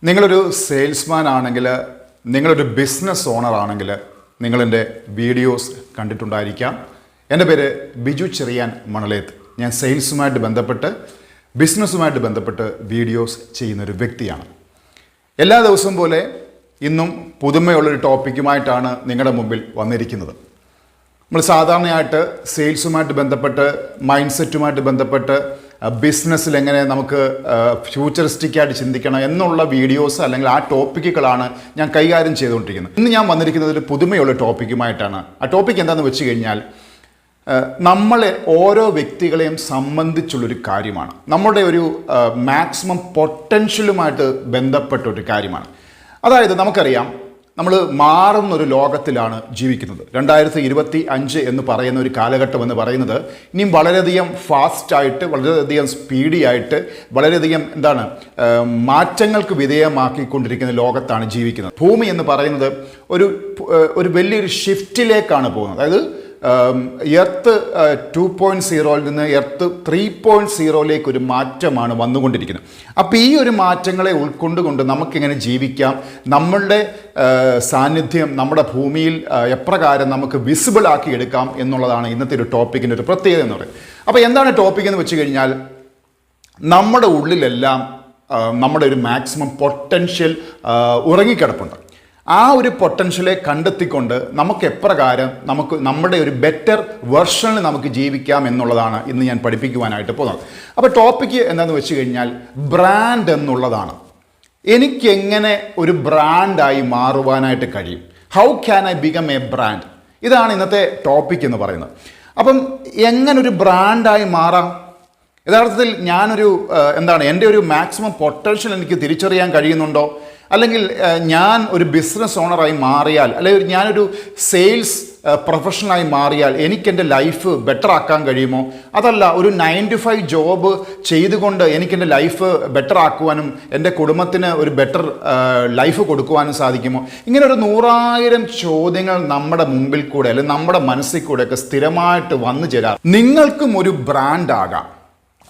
നിങ്ങളൊരു സെയിൽസ്മാൻ ആണെങ്കിൽ, നിങ്ങളൊരു ബിസിനസ് ഓണർ ആണെങ്കിൽ നിങ്ങളെൻ്റെ വീഡിയോസ് കണ്ടിട്ടുണ്ടായിരിക്കാം. എൻ്റെ പേര് ബിജു ചെറിയാൻ മണലേത്ത്. ഞാൻ സെയിൽസുമായിട്ട് ബന്ധപ്പെട്ട് ബിസിനസ്സുമായിട്ട് ബന്ധപ്പെട്ട് വീഡിയോസ് ചെയ്യുന്നൊരു വ്യക്തിയാണ്. എല്ലാ ദിവസവും പോലെ ഇന്നും പുതുമയുള്ളൊരു ടോപ്പിക്കുമായിട്ടാണ് നിങ്ങളുടെ മുമ്പിൽ വന്നിരിക്കുന്നത്. നമ്മൾ സാധാരണയായിട്ട് സെയിൽസുമായിട്ട് ബന്ധപ്പെട്ട്, മൈൻഡ് സെറ്റുമായിട്ട് ബന്ധപ്പെട്ട്, ബിസിനസ്സിൽ എങ്ങനെ നമുക്ക് ഫ്യൂച്ചറിസ്റ്റിക്കായിട്ട് ചിന്തിക്കണം എന്നുള്ള വീഡിയോസ് അല്ലെങ്കിൽ ആ ടോപ്പിക്കുകളാണ് ഞാൻ കൈകാര്യം ചെയ്തുകൊണ്ടിരിക്കുന്നത്. ഇന്ന് ഞാൻ വന്നിരിക്കുന്നത് ഒരു പുതുമയുള്ള ടോപ്പിക്കുമായിട്ടാണ്. ആ ടോപ്പിക്ക് എന്താണെന്ന് വെച്ച് കഴിഞ്ഞാൽ, നമ്മളെ ഓരോ വ്യക്തികളെയും സംബന്ധിച്ചുള്ളൊരു കാര്യമാണ്. നമ്മുടെ ഒരു മാക്സിമം പൊട്ടൻഷ്യലുമായിട്ട് ബന്ധപ്പെട്ട ഒരു കാര്യമാണ്. അതായത് നമുക്കറിയാം, നമ്മൾ മാറുന്നൊരു ലോകത്തിലാണ് ജീവിക്കുന്നത്. 2025 എന്ന് പറയുന്ന ഒരു കാലഘട്ടം എന്ന് പറയുന്നത് ഇനിയും വളരെയധികം ഫാസ്റ്റായിട്ട്, വളരെയധികം സ്പീഡിയായിട്ട്, വളരെയധികം മാറ്റങ്ങൾക്ക് വിധേയമാക്കിക്കൊണ്ടിരിക്കുന്ന ലോകത്താണ് ജീവിക്കുന്നത്. ഭൂമി എന്ന് പറയുന്നത് ഒരു വലിയൊരു ഷിഫ്റ്റിലേക്കാണ് പോകുന്നത്. അതായത് എർത്ത് 2.0 നിന്ന് എർത്ത് 3.0 ഒരു മാറ്റമാണ് വന്നുകൊണ്ടിരിക്കുന്നത്. അപ്പോൾ ഈ ഒരു മാറ്റങ്ങളെ ഉൾക്കൊണ്ടുകൊണ്ട് നമുക്കെങ്ങനെ ജീവിക്കാം, നമ്മളുടെ സാന്നിധ്യം നമ്മുടെ ഭൂമിയിൽ എപ്രകാരം നമുക്ക് വിസിബിൾ ആക്കി എടുക്കാം എന്നുള്ളതാണ് ഇന്നത്തെ ഒരു ടോപ്പിക്കിൻ്റെ ഒരു പ്രത്യേകത എന്ന് പറയുന്നത്. അപ്പോൾ എന്താണ് ടോപ്പിക് എന്ന് വെച്ച് കഴിഞ്ഞാൽ, നമ്മുടെ ഉള്ളിലെല്ലാം നമ്മുടെ ഒരു മാക്സിമം പൊട്ടൻഷ്യൽ ഉറങ്ങിക്കിടപ്പുണ്ട്. ആ ഒരു പൊട്ടൻഷ്യലെ കണ്ടെത്തിക്കൊണ്ട് നമുക്ക് എപ്രകാരം നമ്മുടെ ഒരു ബെറ്റർ വെർഷനിൽ നമുക്ക് ജീവിക്കാം എന്നുള്ളതാണ് ഇന്ന് ഞാൻ പഠിപ്പിക്കുവാനായിട്ട് പോകുന്നത്. അപ്പോൾ ടോപ്പിക്ക് എന്താണെന്ന് വെച്ച് കഴിഞ്ഞാൽ, ബ്രാൻഡ് എന്നുള്ളതാണ്. എനിക്കെങ്ങനെ ഒരു ബ്രാൻഡായി മാറുവാനായിട്ട് കഴിയും? How can I become a brand? ഇതാണ് ഇന്നത്തെ ടോപ്പിക് എന്ന് പറയുന്നത്. അപ്പം എങ്ങനൊരു ബ്രാൻഡായി മാറാം? യഥാർത്ഥത്തിൽ ഞാനൊരു എൻ്റെ ഒരു മാക്സിമം പൊട്ടൻഷ്യൽ എനിക്ക് തിരിച്ചറിയാൻ കഴിയുന്നുണ്ടോ? അല്ലെങ്കിൽ ഞാൻ ഒരു ബിസിനസ് ഓണറായി മാറിയാൽ, അല്ലെങ്കിൽ ഞാനൊരു സെയിൽസ് പ്രൊഫഷണലായി മാറിയാൽ എനിക്കെൻ്റെ ലൈഫ് ബെറ്റർ ആക്കാൻ കഴിയുമോ? അതല്ല, ഒരു 9 to 5 ജോബ് ചെയ്തുകൊണ്ട് എനിക്കെൻ്റെ ലൈഫ് ബെറ്റർ ആക്കുവാനും എൻ്റെ കുടുംബത്തിന് ഒരു ബെറ്റർ ലൈഫ് കൊടുക്കുവാനും സാധിക്കുമോ? ഇങ്ങനെ ഒരു 100,000 ചോദ്യങ്ങൾ നമ്മുടെ മുമ്പിൽ കൂടെ, അല്ലെങ്കിൽ നമ്മുടെ മനസ്സിൽ കൂടെയൊക്കെ സ്ഥിരമായിട്ട് വന്നു ചേരാം. നിങ്ങൾക്കും ഒരു ബ്രാൻഡ് ആകാം,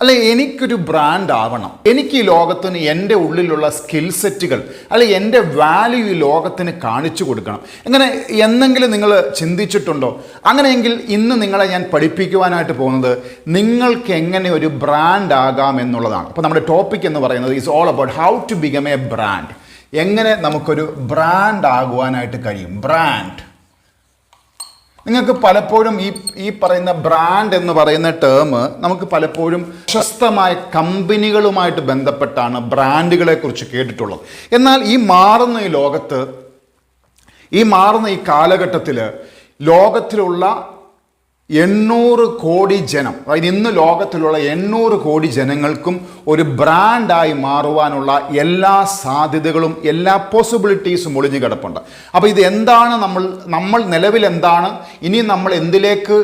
അല്ലെ എനിക്കൊരു ബ്രാൻഡ് ആവണം, എനിക്ക് ഈ ലോകത്തിന് എൻ്റെ ഉള്ളിലുള്ള സ്കിൽ സെറ്റുകൾ, അല്ലെ എൻ്റെ വാല്യൂ ഈ ലോകത്തിന് കാണിച്ചു കൊടുക്കണം. അങ്ങനെ എന്നെങ്കിലും നിങ്ങൾ ചിന്തിച്ചിട്ടുണ്ടോ? അങ്ങനെയെങ്കിൽ ഇന്ന് നിങ്ങളെ ഞാൻ പഠിപ്പിക്കുവാനായിട്ട് പോകുന്നത് നിങ്ങൾക്ക് എങ്ങനെ ഒരു ബ്രാൻഡ് ആകാം എന്നുള്ളതാണ്. അപ്പോൾ നമ്മുടെ ടോപ്പിക് എന്ന് പറയുന്നത് is all about how to become a brand. എങ്ങനെ നമുക്കൊരു ബ്രാൻഡ് ആകുവാനായിട്ട് കഴിയും? ബ്രാൻഡ് നിങ്ങൾക്ക് പലപ്പോഴും ഈ പറയുന്ന ബ്രാൻഡ് എന്ന് പറയുന്ന ടേം നമുക്ക് പലപ്പോഴും പ്രശസ്തമായ കമ്പനികളുമായിട്ട് ബന്ധപ്പെട്ടാണ് ബ്രാൻഡുകളെ കുറിച്ച് കേട്ടിട്ടുള്ളത്. എന്നാൽ ഈ മാറുന്ന ഈ ലോകത്ത്, ഈ മാറുന്ന ഈ കാലഘട്ടത്തിൽ ലോകത്തിലുള്ള 800 കോടി ജനം, അതായത് ഇന്ന് ലോകത്തിലുള്ള 800 കോടി ജനങ്ങൾക്കും ഒരു ബ്രാൻഡായി മാറുവാനുള്ള എല്ലാ സാധ്യതകളും എല്ലാ പോസിബിലിറ്റീസും ഒളിഞ്ഞു കിടപ്പുണ്ട്. അപ്പോൾ ഇത് എന്താണ്, നമ്മൾ നിലവിൽ എന്താണ്, ഇനി നമ്മൾ എന്തിലേക്ക്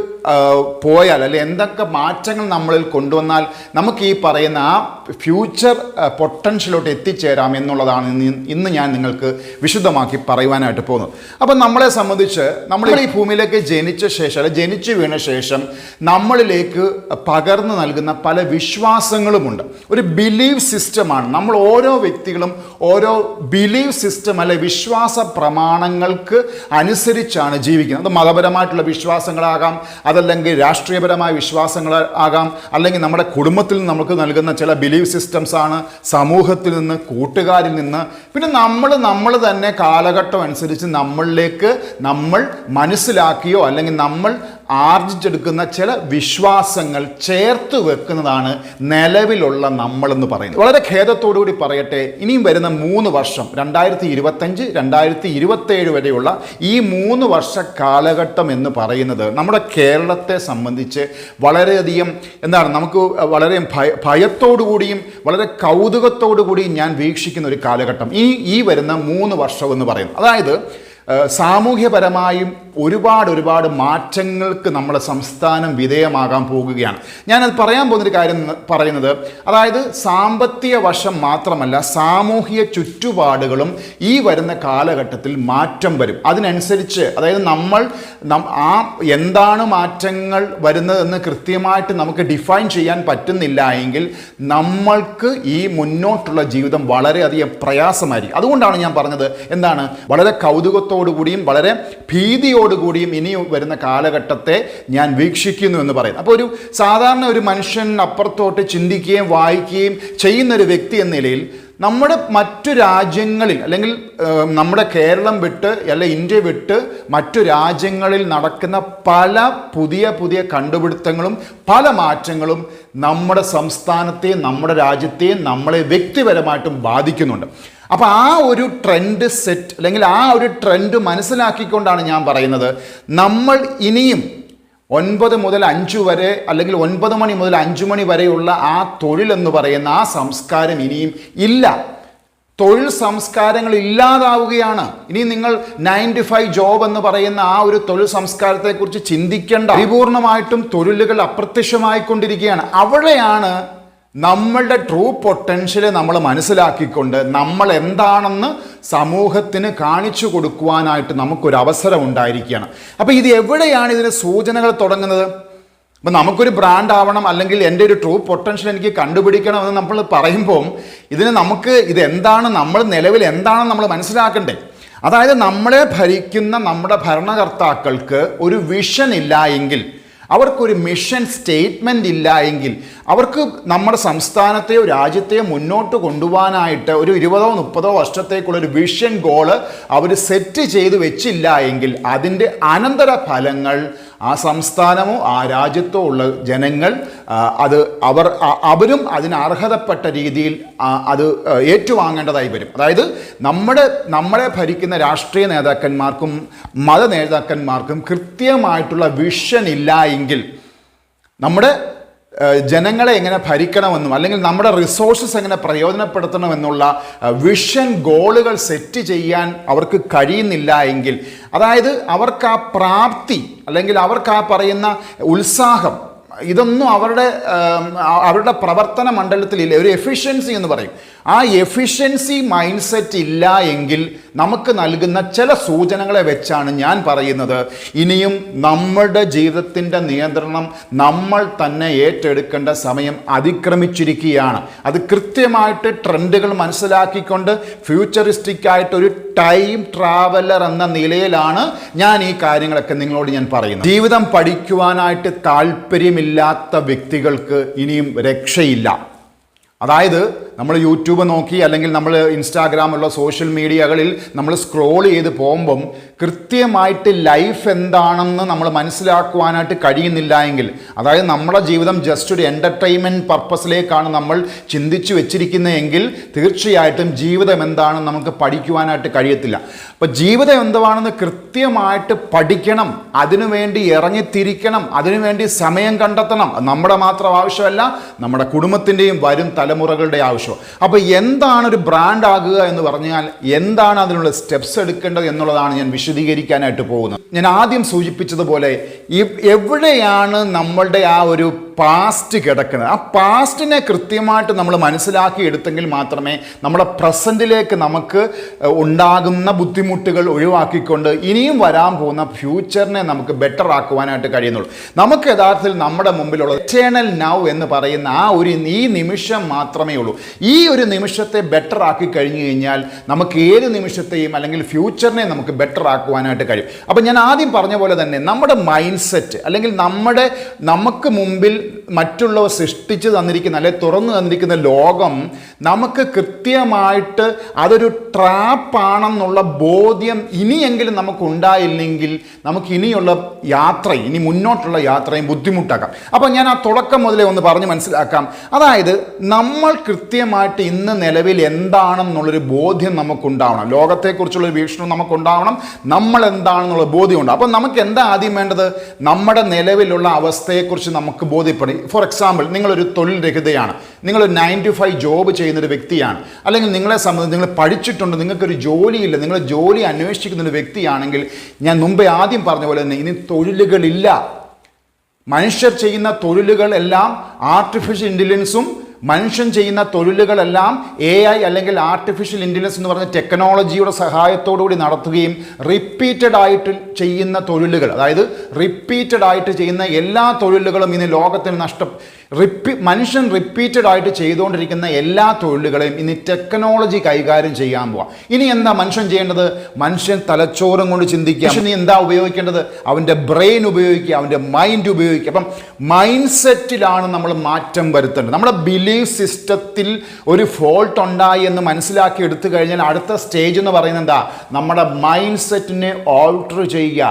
പോയാൽ, അല്ലെ എന്തൊക്കെ മാറ്റങ്ങൾ നമ്മളിൽ കൊണ്ടുവന്നാൽ നമുക്ക് ഈ പറയുന്ന ആ ഫ്യൂച്ചർ പൊട്ടൻഷ്യലോട്ട് എത്തിച്ചേരാം എന്നുള്ളതാണ് ഇന്ന് ഞാൻ നിങ്ങൾക്ക് വിശദമാക്കി പറയുവാനായിട്ട് പോകുന്നത്. അപ്പം നമ്മളെ സംബന്ധിച്ച്, നമ്മൾ ഈ ഭൂമിയിലേക്ക് ജനിച്ച ശേഷം, അല്ലെ ജനിച്ചു വീണ ശേഷം നമ്മളിലേക്ക് പകർന്നു നൽകുന്ന പല വിശ്വാസങ്ങളുമുണ്ട്. ഒരു ബിലീവ് സിസ്റ്റമാണ്. നമ്മൾ ഓരോ വ്യക്തികളും ഓരോ ബിലീവ് സിസ്റ്റം, അല്ലെ വിശ്വാസ പ്രമാണങ്ങൾക്ക് അനുസരിച്ചാണ് ജീവിക്കുന്നത്. അത് മതപരമായിട്ടുള്ള വിശ്വാസങ്ങളാകാം, അതല്ലെങ്കിൽ രാഷ്ട്രീയപരമായ വിശ്വാസങ്ങൾ ആകാം, അല്ലെങ്കിൽ നമ്മുടെ കുടുംബത്തിൽ നിന്ന് നമുക്ക് നൽകുന്ന ചില ബിലീവ് സിസ്റ്റംസ് ആണ്, സമൂഹത്തിൽ നിന്ന്, കൂട്ടുകാരിൽ നിന്ന്, പിന്നെ നമ്മൾ തന്നെ കാലഘട്ടം അനുസരിച്ച് നമ്മളിലേക്ക് നമ്മൾ മനസ്സിലാക്കിയോ അല്ലെങ്കിൽ നമ്മൾ ആർജിച്ചെടുക്കുന്ന ചില വിശ്വാസങ്ങൾ ചേർത്ത് വെക്കുന്നതാണ് നിലവിലുള്ള നമ്മളെന്ന് പറയുന്നത്. വളരെ ഖേദത്തോടു കൂടി പറയട്ടെ, ഇനിയും വരുന്ന 3 വർഷം 2025, 2027 വരെയുള്ള ഈ 3 വർഷ കാലഘട്ടം എന്ന് പറയുന്നത് നമ്മുടെ കേരളത്തെ സംബന്ധിച്ച് വളരെയധികം നമുക്ക് വളരെ ഭയത്തോടു കൂടിയും വളരെ കൗതുകത്തോടു കൂടിയും ഞാൻ വീക്ഷിക്കുന്ന ഒരു കാലഘട്ടം ഈ വരുന്ന 3 വർഷം എന്ന് പറയുന്നത്. അതായത് സാമൂഹ്യപരമായും ഒരുപാട് മാറ്റങ്ങൾക്ക് നമ്മുടെ സംസ്ഥാനം വിധേയമാകാൻ പോകുകയാണ്. ഞാനത് പറയാൻ പോകുന്നൊരു കാര്യം പറയുന്നത്, അതായത് സാമ്പത്തിക വശം മാത്രമല്ല, സാമൂഹിക ചുറ്റുപാടുകളും ഈ വരുന്ന കാലഘട്ടത്തിൽ മാറ്റം വരും. അതിനനുസരിച്ച്, അതായത് എന്താണ് മാറ്റങ്ങൾ വരുന്നതെന്ന് കൃത്യമായിട്ട് നമുക്ക് ഡിഫൈൻ ചെയ്യാൻ പറ്റുന്നില്ല എങ്കിൽ നമ്മൾക്ക് ഈ മുന്നോട്ടുള്ള ജീവിതം വളരെയധികം പ്രയാസമായിരിക്കും. അതുകൊണ്ടാണ് ഞാൻ പറഞ്ഞത്, എന്താണ്, വളരെ കൗതുകത്തോടു കൂടിയും വളരെ ഭീതിയോടുകൂടിയും ഇനി വരുന്ന കാലഘട്ടത്തെ ഞാൻ വീക്ഷിക്കുന്നു എന്ന് പറയുന്നത്. അപ്പോൾ സാധാരണ ഒരു മനുഷ്യൻ അപ്പുറത്തോട്ട് ചിന്തിക്കുകയും വായിക്കുകയും ചെയ്യുന്നൊരു വ്യക്തി എന്ന നിലയിൽ നമ്മുടെ മറ്റു രാജ്യങ്ങളിൽ, അല്ലെങ്കിൽ നമ്മുടെ കേരളം വിട്ട് അല്ലെ ഇന്ത്യ വിട്ട് മറ്റു രാജ്യങ്ങളിൽ നടക്കുന്ന പല പുതിയ കണ്ടുപിടുത്തങ്ങളും പല മാറ്റങ്ങളും നമ്മുടെ സംസ്ഥാനത്തെയും നമ്മുടെ രാജ്യത്തെയും നമ്മളെ വ്യക്തിപരമായിട്ടും ബാധിക്കുന്നുണ്ട്. അപ്പോൾ ആ ഒരു ട്രെൻഡ് സെറ്റ്, അല്ലെങ്കിൽ ആ ഒരു ട്രെൻഡ് മനസ്സിലാക്കിക്കൊണ്ടാണ് ഞാൻ പറയുന്നത്, നമ്മൾ ഇനിയും 9 മുതൽ 5 വരെ, അല്ലെങ്കിൽ 9 മണി മുതൽ 5 മണി വരെയുള്ള ആ തൊഴിലെന്ന് പറയുന്ന ആ സംസ്കാരം ഇനിയും ഇല്ല. തൊഴിൽ സംസ്കാരങ്ങൾ ഇല്ലാതാവുകയാണ്. ഇനി നിങ്ങൾ 9 to 5 ജോബ് എന്ന് പറയുന്ന ആ ഒരു തൊഴിൽ സംസ്കാരത്തെക്കുറിച്ച് ചിന്തിക്കേണ്ട. പരിപൂർണമായിട്ടും തൊഴിലുകൾ അപ്രത്യക്ഷമായിക്കൊണ്ടിരിക്കുകയാണ്. അവിടെയാണ് നമ്മളുടെ ട്രൂ പൊട്ടൻഷ്യൽ നമ്മൾ മനസ്സിലാക്കിക്കൊണ്ട് നമ്മൾ എന്താണെന്ന് സമൂഹത്തിന് കാണിച്ചു കൊടുക്കുവാനായിട്ട് നമുക്കൊരു അവസരം ഉണ്ടായിരിക്കുകയാണ്. അപ്പോൾ ഇത് എവിടെയാണ് ഇതിന് സൂചനകൾ തുടങ്ങുന്നത്? അപ്പം നമുക്കൊരു ബ്രാൻഡ് ആവണം, അല്ലെങ്കിൽ എൻ്റെ ഒരു ട്രൂ പൊട്ടൻഷ്യൽ എനിക്ക് കണ്ടുപിടിക്കണം എന്ന് നമ്മൾ പറയുമ്പോൾ നമുക്ക് ഇതെന്താണ്, നമ്മൾ നിലവിൽ എന്താണെന്ന് നമ്മൾ മനസ്സിലാക്കണ്ടേ. അതായത് നമ്മളെ ഭരിക്കുന്ന നമ്മുടെ ഭരണകർത്താക്കൾക്ക് ഒരു വിഷൻ ഇല്ല എങ്കിൽ, അവർക്കൊരു മിഷൻ സ്റ്റേറ്റ്മെൻ്റ് ഇല്ല എങ്കിൽ, അവർക്ക് നമ്മുടെ സംസ്ഥാനത്തെയോ രാജ്യത്തെയോ മുന്നോട്ട് കൊണ്ടുപോകാനായിട്ട് ഒരു 20-30 വർഷത്തേക്കുള്ളൊരു വിഷൻ ഗോള് അവർ സെറ്റ് ചെയ്ത് വെച്ചില്ല എങ്കിൽ അതിൻ്റെ അനന്തര ഫലങ്ങൾ ആ സംസ്ഥാനമോ ആ രാജ്യത്തോ ഉള്ള ജനങ്ങൾ അവരും അതിന് അർഹതപ്പെട്ട രീതിയിൽ അത് ഏറ്റുവാങ്ങേണ്ടതായി വരും. അതായത് നമ്മളെ ഭരിക്കുന്ന രാഷ്ട്രീയ നേതാക്കന്മാർക്കും മത നേതാക്കന്മാർക്കും കൃത്യമായിട്ടുള്ള വിഷൻ ഇല്ല എങ്കിൽ, നമ്മുടെ ജനങ്ങളെ എങ്ങനെ ഭരിക്കണമെന്നും അല്ലെങ്കിൽ നമ്മുടെ റിസോഴ്സസ് എങ്ങനെ പ്രയോജനപ്പെടുത്തണമെന്നുള്ള വിഷൻ ഗോളുകൾ സെറ്റ് ചെയ്യാൻ അവർക്ക് കഴിയുന്നില്ല എങ്കിൽ, അതായത് അവർക്ക് ആ പ്രാപ്തി അല്ലെങ്കിൽ അവർക്ക് ആ പറയുന്ന ഉത്സാഹം, ഇതൊന്നും അവരുടെ പ്രവർത്തന മണ്ഡലത്തിലില്ല. ഒരു എഫിഷ്യൻസി എന്ന് പറയും, ആ എഫിഷ്യൻസി മൈൻഡ് സെറ്റ് ഇല്ല എങ്കിൽ നമുക്ക് നൽകുന്ന ചില സൂചനകളെ വെച്ചാണ് ഞാൻ പറയുന്നത്, ഇനിയും നമ്മുടെ ജീവിതത്തിൻ്റെ നിയന്ത്രണം നമ്മൾ തന്നെ ഏറ്റെടുക്കേണ്ട സമയം അതിക്രമിച്ചിരിക്കുകയാണ്. അത് കൃത്യമായിട്ട് ട്രെൻഡുകൾ മനസ്സിലാക്കിക്കൊണ്ട് ഫ്യൂച്ചറിസ്റ്റിക് ആയിട്ടൊരു ടൈം ട്രാവലർ എന്ന നിലയിലാണ് ഞാൻ ഈ കാര്യങ്ങളൊക്കെ നിങ്ങളോട് ഞാൻ പറയുന്നത്. ജീവിതം പഠിക്കുവാനായിട്ട് താല്പര്യമില്ലാത്ത വ്യക്തികൾക്ക് ഇനിയും രക്ഷയില്ല. അതായത് നമ്മൾ യൂട്യൂബ് നോക്കി അല്ലെങ്കിൽ നമ്മൾ ഇൻസ്റ്റാഗ്രാമുള്ള സോഷ്യൽ മീഡിയകളിൽ നമ്മൾ സ്ക്രോൾ ചെയ്ത് പോകുമ്പം കൃത്യമായിട്ട് ലൈഫ് എന്താണെന്ന് നമ്മൾ മനസ്സിലാക്കുവാനായിട്ട് കഴിയുന്നില്ല എങ്കിൽ, അതായത് നമ്മുടെ ജീവിതം ജസ്റ്റ് ഒരു എൻ്റർടൈൻമെൻറ്റ് പർപ്പസിലേക്കാണ് നമ്മൾ ചിന്തിച്ചു വെച്ചിരിക്കുന്നതെങ്കിൽ തീർച്ചയായിട്ടും ജീവിതം എന്താണെന്ന് നമുക്ക് പഠിക്കുവാനായിട്ട് കഴിയത്തില്ല. അപ്പോൾ ജീവിതം എന്താണെന്ന് കൃത്യമായിട്ട് പഠിക്കണം, അതിനുവേണ്ടി ഇറങ്ങിത്തിരിക്കണം, അതിനുവേണ്ടി സമയം കണ്ടെത്തണം. നമ്മുടെ മാത്രം ആവശ്യമല്ല, നമ്മുടെ കുടുംബത്തിൻ്റെയും വരും തലമുറകളുടെ ആവശ്യം. അപ്പോൾ എന്താണ് ഒരു ബ്രാൻഡ് ആകുക എന്ന് പറഞ്ഞാൽ, എന്താണ് അതിനുള്ള സ്റ്റെപ്സ് എടുക്കേണ്ടത് എന്നുള്ളതാണ് ഞാൻ വിശദീകരിക്കാനായിട്ട് പോകുന്നത്. ഞാൻ ആദ്യം സൂചിപ്പിച്ചതുപോലെ എവിടെയാണ് നമ്മളുടെ ആ ഒരു പാസ്റ്റ് കിടക്കുന്നത്, ആ പാസ്റ്റിനെ കൃത്യമായിട്ട് നമ്മൾ മനസ്സിലാക്കി എടുത്തെങ്കിൽ മാത്രമേ നമ്മുടെ പ്രസൻറ്റിലേക്ക് നമുക്ക് ഉണ്ടാകുന്ന ബുദ്ധിമുട്ടുകൾ ഒഴിവാക്കിക്കൊണ്ട് ഇനിയും വരാൻ പോകുന്ന ഫ്യൂച്ചറിനെ നമുക്ക് ബെറ്റർ ആക്കുവാനായിട്ട് കഴിയുന്നുള്ളൂ. നമുക്ക് യഥാർത്ഥത്തിൽ നമ്മുടെ മുമ്പിലുള്ള എറ്റേണൽ നൗ എന്ന് പറയുന്ന ഈ നിമിഷം മാത്രമേ ഉള്ളൂ. ഈ ഒരു നിമിഷത്തെ ബെറ്റർ ആക്കി കഴിഞ്ഞു കഴിഞ്ഞാൽ നമുക്ക് ഏത് നിമിഷത്തെയും അല്ലെങ്കിൽ ഫ്യൂച്ചറിനെ നമുക്ക് ബെറ്റർ ആക്കുവാനായിട്ട് കഴിയും. അപ്പം ഞാൻ ആദ്യം പറഞ്ഞ പോലെ തന്നെ നമ്മുടെ മൈൻഡ് സെറ്റ്, അല്ലെങ്കിൽ നമുക്ക് മുമ്പിൽ മറ്റുള്ളവർ സൃഷ്ടിച്ച് തന്നിരിക്കുന്ന അല്ലെങ്കിൽ തുറന്നു തന്നിരിക്കുന്ന ലോകം നമുക്ക് കൃത്യമായിട്ട് അതൊരു ട്രാപ്പാണെന്നുള്ള ബോധ്യം ഇനിയെങ്കിലും നമുക്ക് ഉണ്ടായില്ലെങ്കിൽ നമുക്ക് ഇനി മുന്നോട്ടുള്ള യാത്രയും ബുദ്ധിമുട്ടാക്കാം. അപ്പം ഞാൻ ആ തുടക്കം മുതലേ ഒന്ന് പറഞ്ഞ് മനസ്സിലാക്കാം. അതായത് നമ്മൾ കൃത്യമായിട്ട് ഇന്ന് നിലവിൽ എന്താണെന്നുള്ളൊരു ബോധ്യം നമുക്കുണ്ടാവണം, ലോകത്തെക്കുറിച്ചുള്ളൊരു വീക്ഷണം നമുക്കുണ്ടാവണം, നമ്മൾ എന്താണെന്നുള്ള ബോധ്യമുണ്ട്. അപ്പം നമുക്ക് എന്താ ആദ്യം വേണ്ടത്? നമ്മുടെ നിലവിലുള്ള അവസ്ഥയെക്കുറിച്ച് നമുക്ക് ബോധ്യം. ബോധ്യപ്പെടും. ഫോർ എക്സാമ്പിൾ, നിങ്ങളൊരു തൊഴിൽ രഹിതയാണ്, നിങ്ങളൊരു 9 to 5 ജോബ് ചെയ്യുന്നൊരു വ്യക്തിയാണ്, അല്ലെങ്കിൽ നിങ്ങളെ സംബന്ധിച്ച് നിങ്ങൾ പഠിച്ചിട്ടുണ്ട്, നിങ്ങൾക്കൊരു ജോലിയില്ല, നിങ്ങൾ ജോലി അന്വേഷിക്കുന്നൊരു വ്യക്തിയാണെങ്കിൽ ഞാൻ മുമ്പേ ആദ്യം പറഞ്ഞ പോലെ തന്നെ ഇനി തൊഴിലുകളില്ല. മനുഷ്യർ ചെയ്യുന്ന തൊഴിലുകൾ എല്ലാം ആർട്ടിഫിഷ്യൽ ഇൻ്റലിജൻസും മനുഷ്യൻ ചെയ്യുന്ന തൊഴിലുകളെല്ലാം AI അല്ലെങ്കിൽ ആർട്ടിഫിഷ്യൽ ഇൻ്റലിജൻസ് എന്ന് പറഞ്ഞ ടെക്നോളജിയുടെ സഹായത്തോടുകൂടി നടത്തുകയും റിപ്പീറ്റഡ് ആയിട്ട് ചെയ്യുന്ന തൊഴിലുകൾ, അതായത് റിപ്പീറ്റഡ് ആയിട്ട് ചെയ്യുന്ന എല്ലാ തൊഴിലുകളും ഇന്ന് ലോകത്തിന് മനുഷ്യൻ റിപ്പീറ്റഡ് ആയിട്ട് ചെയ്തുകൊണ്ടിരിക്കുന്ന എല്ലാ തൊഴിലുകളെയും ഇനി ടെക്നോളജി കൈകാര്യം ചെയ്യാൻ പോവാം. ഇനി എന്താ മനുഷ്യൻ ചെയ്യേണ്ടത്? മനുഷ്യൻ തലച്ചോറും കൊണ്ട് ചിന്തിക്കുക. മനുഷ്യൻ എന്താ ഉപയോഗിക്കേണ്ടത്? അവൻ്റെ ബ്രെയിൻ ഉപയോഗിക്കുക, അവൻ്റെ മൈൻഡ് ഉപയോഗിക്കുക. അപ്പം മൈൻഡ് സെറ്റിലാണ് നമ്മൾ മാറ്റം വരുത്തേണ്ടത്. നമ്മുടെ ബിലീഫ് സിസ്റ്റത്തിൽ ഒരു ഫോൾട്ട് ഉണ്ടായി എന്ന് മനസ്സിലാക്കി എടുത്തു കഴിഞ്ഞാൽ അടുത്ത സ്റ്റേജ് എന്ന് പറയുന്നത് എന്താ? നമ്മുടെ മൈൻഡ് സെറ്റിനെ ഓൾട്ടർ ചെയ്യുക,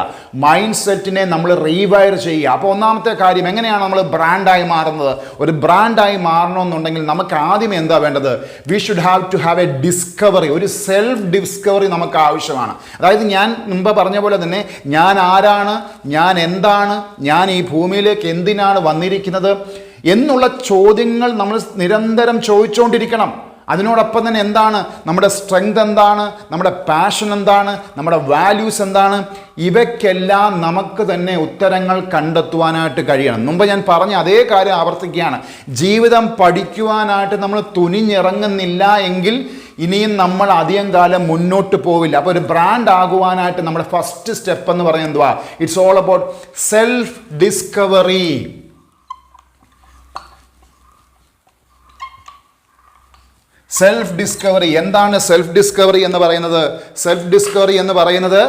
മൈൻഡ് സെറ്റിനെ നമ്മൾ റീവയർ ചെയ്യുക. അപ്പോൾ ഒന്നാമത്തെ കാര്യം, എങ്ങനെയാണ് നമ്മൾ ബ്രാൻഡായി മാറുന്നത്? ഒരു ബ്രാൻഡായി മാറണമെന്നുണ്ടെങ്കിൽ നമുക്ക് ആദ്യം എന്താ വേണ്ടത്? We should have to have a discovery, ഒരു സെൽഫ് ഡിസ്കവറി നമുക്ക് ആവശ്യമാണ്. അതായത് ഞാൻ മുമ്പ് പറഞ്ഞ പോലെ തന്നെ ഞാൻ ആരാണ്, ഞാൻ എന്താണ്, ഞാൻ ഈ ഭൂമിയിലേക്ക് എന്തിനാണ് വന്നിരിക്കുന്നത് എന്നുള്ള ചോദ്യങ്ങൾ നമ്മൾ നിരന്തരം ചോദിച്ചുകൊണ്ടിരിക്കണം. അതിനോടൊപ്പം തന്നെ എന്താണ് നമ്മുടെ സ്ട്രെങ്ത്, എന്താണ് നമ്മുടെ പാഷൻ, എന്താണ് നമ്മുടെ വാല്യൂസ്, എന്താണ്, ഇവയ്ക്കെല്ലാം നമുക്ക് തന്നെ ഉത്തരങ്ങൾ കണ്ടെത്തുവാനായിട്ട് കഴിയണം. മുമ്പ് ഞാൻ പറഞ്ഞ അതേ കാര്യം ആവർത്തിക്കുകയാണ്. ജീവിതം പഠിക്കുവാനായിട്ട് നമ്മൾ തുനിഞ്ഞിറങ്ങുന്നില്ല എങ്കിൽ ഇനിയും നമ്മൾ അധികം കാലം മുന്നോട്ട് പോവില്ല. അപ്പോൾ ഒരു ബ്രാൻഡ് ആകുവാനായിട്ട് നമ്മുടെ ഫസ്റ്റ് സ്റ്റെപ്പ് എന്ന് പറയുന്നത് എന്തുവാ? It's all about self discovery. Self discovery. എന്താണ് സെൽഫ് ഡിസ്കവറി എന്ന് പറയുന്നത്? സെൽഫ് ഡിസ്കവറി എന്ന് പറയുന്നത്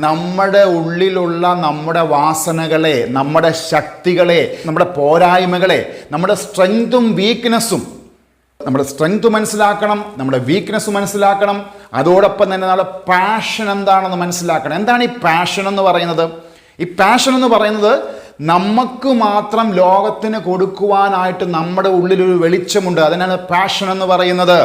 നമ്മുടെ ഉള്ളിലുള്ള നമ്മുടെ വാസനകളെ, നമ്മുടെ ശക്തികളെ, നമ്മുടെ പോരായ്മകളെ, നമ്മുടെ സ്ട്രെങ്തും വീക്ക്നെസ്സും, നമ്മുടെ സ്ട്രെങ്ത് മനസ്സിലാക്കണം, നമ്മുടെ വീക്ക്നെസ് മനസ്സിലാക്കണം. അതോടൊപ്പം തന്നെ നമ്മുടെ പാഷൻ എന്താണെന്ന് മനസ്സിലാക്കണം. എന്താണ് ഈ പാഷൻ എന്ന് പറയുന്നത്? ഈ പാഷൻ എന്ന് പറയുന്നത് നമുക്ക് മാത്രം ലോകത്തിന് കൊടുക്കുവാനായിട്ട് നമ്മുടെ ഉള്ളിലൊരു വെളിച്ചമുണ്ട്. അതിനാണ് പാഷൻ എന്ന് പറയുന്നത്.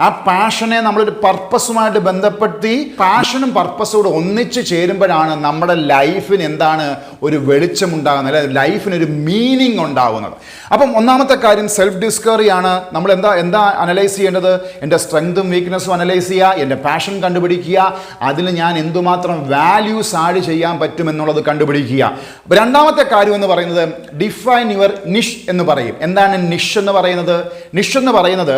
ആ പാഷനെ നമ്മളൊരു പർപ്പസുമായിട്ട് ബന്ധപ്പെടുത്തി പാഷനും പർപ്പസോട് ഒന്നിച്ച് ചേരുമ്പോഴാണ് നമ്മുടെ ലൈഫിന് എന്താണ് ഒരു വെളിച്ചമുണ്ടാകുന്നത്, അല്ലെ ലൈഫിനൊരു മീനിങ് ഉണ്ടാകുന്നത്. അപ്പം ഒന്നാമത്തെ കാര്യം സെൽഫ് ഡിസ്കവറി ആണ്. നമ്മൾ എന്താ അനലൈസ് ചെയ്യേണ്ടത്? എൻ്റെ സ്ട്രെങ്തും വീക്ക്നെസ്സും അനലൈസ് ചെയ്യുക, എൻ്റെ പാഷൻ കണ്ടുപിടിക്കുക, അതിൽ ഞാൻ എന്തുമാത്രം വാല്യൂസ് ആഡ് ചെയ്യാൻ പറ്റുമെന്നുള്ളത് കണ്ടുപിടിക്കുക. രണ്ടാമത്തെ കാര്യം എന്ന് പറയുന്നത് ഡിഫൈൻ യുവർ നിഷ് എന്ന് പറയും. എന്താണ് നിഷ് എന്ന് പറയുന്നത്? നിഷ് എന്ന് പറയുന്നത്